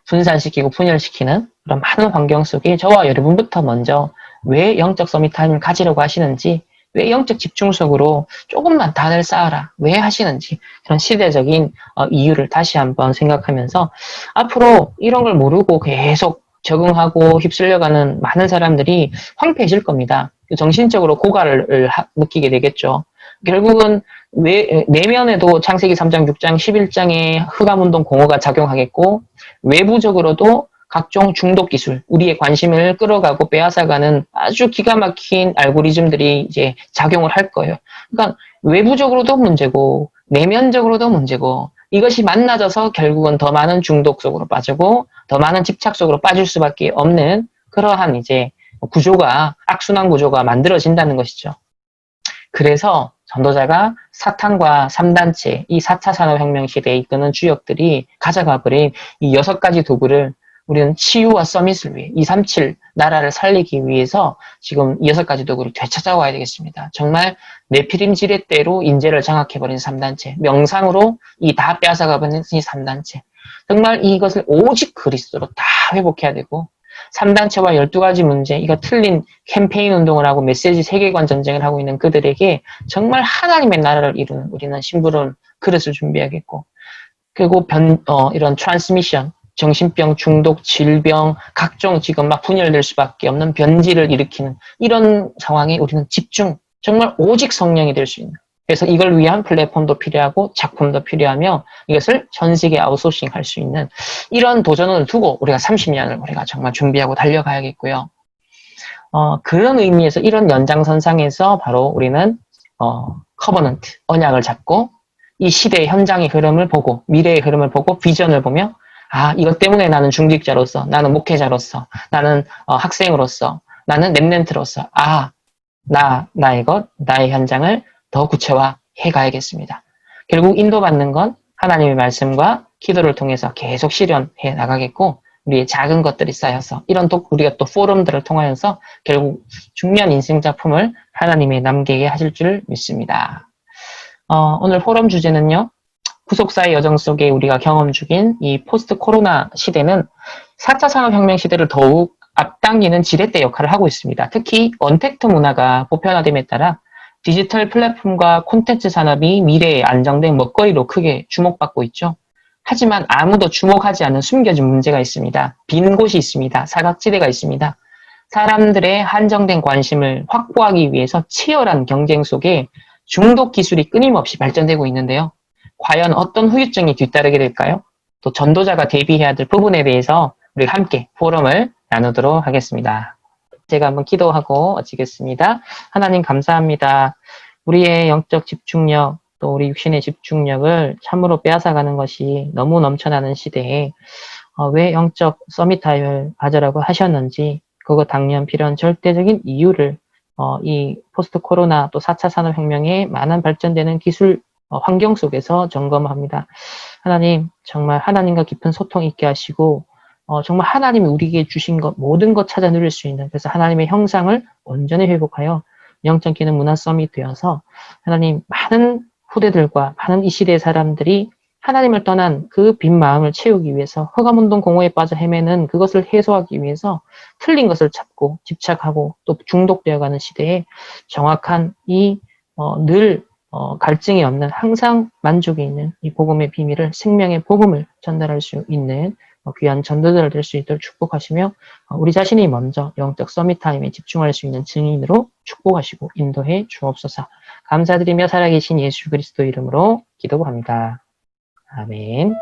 분산시키고 분열시키는 그런 많은 환경 속에 저와 여러분부터 먼저 왜 영적 서밋 타임을 가지려고 하시는지 왜 영적 집중적으로 조금만 단을 쌓아라 왜 하시는지 그런 시대적인 이유를 다시 한번 생각하면서 앞으로 이런 걸 모르고 계속 적응하고 휩쓸려가는 많은 사람들이 황폐해질 겁니다. 정신적으로 고갈을 느끼게 되겠죠. 결국은 내면에도 창세기 3장, 6장, 11장의 흑암운동 공허가 작용하겠고 외부적으로도 각종 중독 기술, 우리의 관심을 끌어가고 빼앗아가는 아주 기가 막힌 알고리즘들이 이제 작용을 할 거예요. 그러니까 외부적으로도 문제고 내면적으로도 문제고 이것이 만나져서 결국은 더 많은 중독 속으로 빠지고 더 많은 집착 속으로 빠질 수밖에 없는 그러한 이제 구조가 악순환 구조가 만들어진다는 것이죠. 그래서 전도자가 사탄과 3단체, 이 4차 산업혁명 시대에 이끄는 주역들이 가져가 버린 이 6가지 도구를 우리는 치유와 서밋을 위해 237 나라를 살리기 위해서 지금 이 6가지 도구를 되찾아와야 되겠습니다. 정말 네피림 지렛대로 인재를 장악해버린 3단체, 명상으로 이 다 빼앗아가버린 이 3단체, 정말 이것을 오직 그리스도로 다 회복해야 되고 3단체와 12가지 문제, 이거 틀린 캠페인 운동을 하고 메시지 세계관 전쟁을 하고 있는 그들에게 정말 하나님의 나라를 이루는 우리는 심부름 그릇을 준비하겠고, 그리고 이런 트랜스미션, 정신병, 중독, 질병, 각종 지금 막 분열될 수밖에 없는 변질을 일으키는 이런 상황에 우리는 집중, 정말 오직 성령이 될 수 있는. 그래서 이걸 위한 플랫폼도 필요하고 작품도 필요하며 이것을 전 세계 아웃소싱 할 수 있는 이런 도전을 두고 우리가 30년을 우리가 정말 준비하고 달려가야겠고요. 그런 의미에서 이런 연장선상에서 바로 우리는 커버넌트, 언약을 잡고 이 시대의 현장의 흐름을 보고 미래의 흐름을 보고 비전을 보며 이것 때문에 나는 중직자로서, 나는 목회자로서, 나는 학생으로서, 나는 랩넨트로서 나의 것, 나의 현장을 더 구체화해 가야겠습니다. 결국 인도받는 건 하나님의 말씀과 기도를 통해서 계속 실현해 나가겠고 우리의 작은 것들이 쌓여서 우리가 또 포럼들을 통하여서 결국 중요한 인생 작품을 하나님이 남기게 하실 줄 믿습니다. 오늘 포럼 주제는요. 구속사의 여정 속에 우리가 경험 중인 이 포스트 코로나 시대는 4차 산업혁명 시대를 더욱 앞당기는 지렛대 역할을 하고 있습니다. 특히 언택트 문화가 보편화됨에 따라 디지털 플랫폼과 콘텐츠 산업이 미래의 안정된 먹거리로 크게 주목받고 있죠. 하지만 아무도 주목하지 않는 숨겨진 문제가 있습니다. 빈 곳이 있습니다. 사각지대가 있습니다. 사람들의 한정된 관심을 확보하기 위해서 치열한 경쟁 속에 중독 기술이 끊임없이 발전되고 있는데요. 과연 어떤 후유증이 뒤따르게 될까요? 또 전도자가 대비해야 될 부분에 대해서 우리가 함께 포럼을 나누도록 하겠습니다. 제가 한번 기도하고 마치겠습니다. 하나님 감사합니다. 우리의 영적 집중력, 또 우리 육신의 집중력을 참으로 빼앗아가는 것이 너무 넘쳐나는 시대에 왜 영적 서밋타임을 가져라고 하셨는지 그거 당연 필요한 절대적인 이유를 이 포스트 코로나 또 4차 산업혁명의 많은 발전되는 기술 환경 속에서 점검합니다. 하나님, 정말 하나님과 깊은 소통 있게 하시고 정말 하나님이 우리에게 주신 것 모든 것 찾아 누릴 수 있는, 그래서 하나님의 형상을 온전히 회복하여 영적 기능 문화 서밋 되어서 하나님 많은 후대들과 많은 이 시대의 사람들이 하나님을 떠난 그 빈 마음을 채우기 위해서 허가문동 공허에 빠져 헤매는 그것을 해소하기 위해서 틀린 것을 찾고 집착하고 또 중독되어가는 시대에 정확한 늘 갈증이 없는 항상 만족이 있는 이 복음의 비밀을 생명의 복음을 전달할 수 있는 귀한 전도자를 될 수 있도록 축복하시며 우리 자신이 먼저 영적 서밋타임에 집중할 수 있는 증인으로 축복하시고 인도해 주옵소서. 감사드리며 살아계신 예수 그리스도 이름으로 기도합니다. 아멘.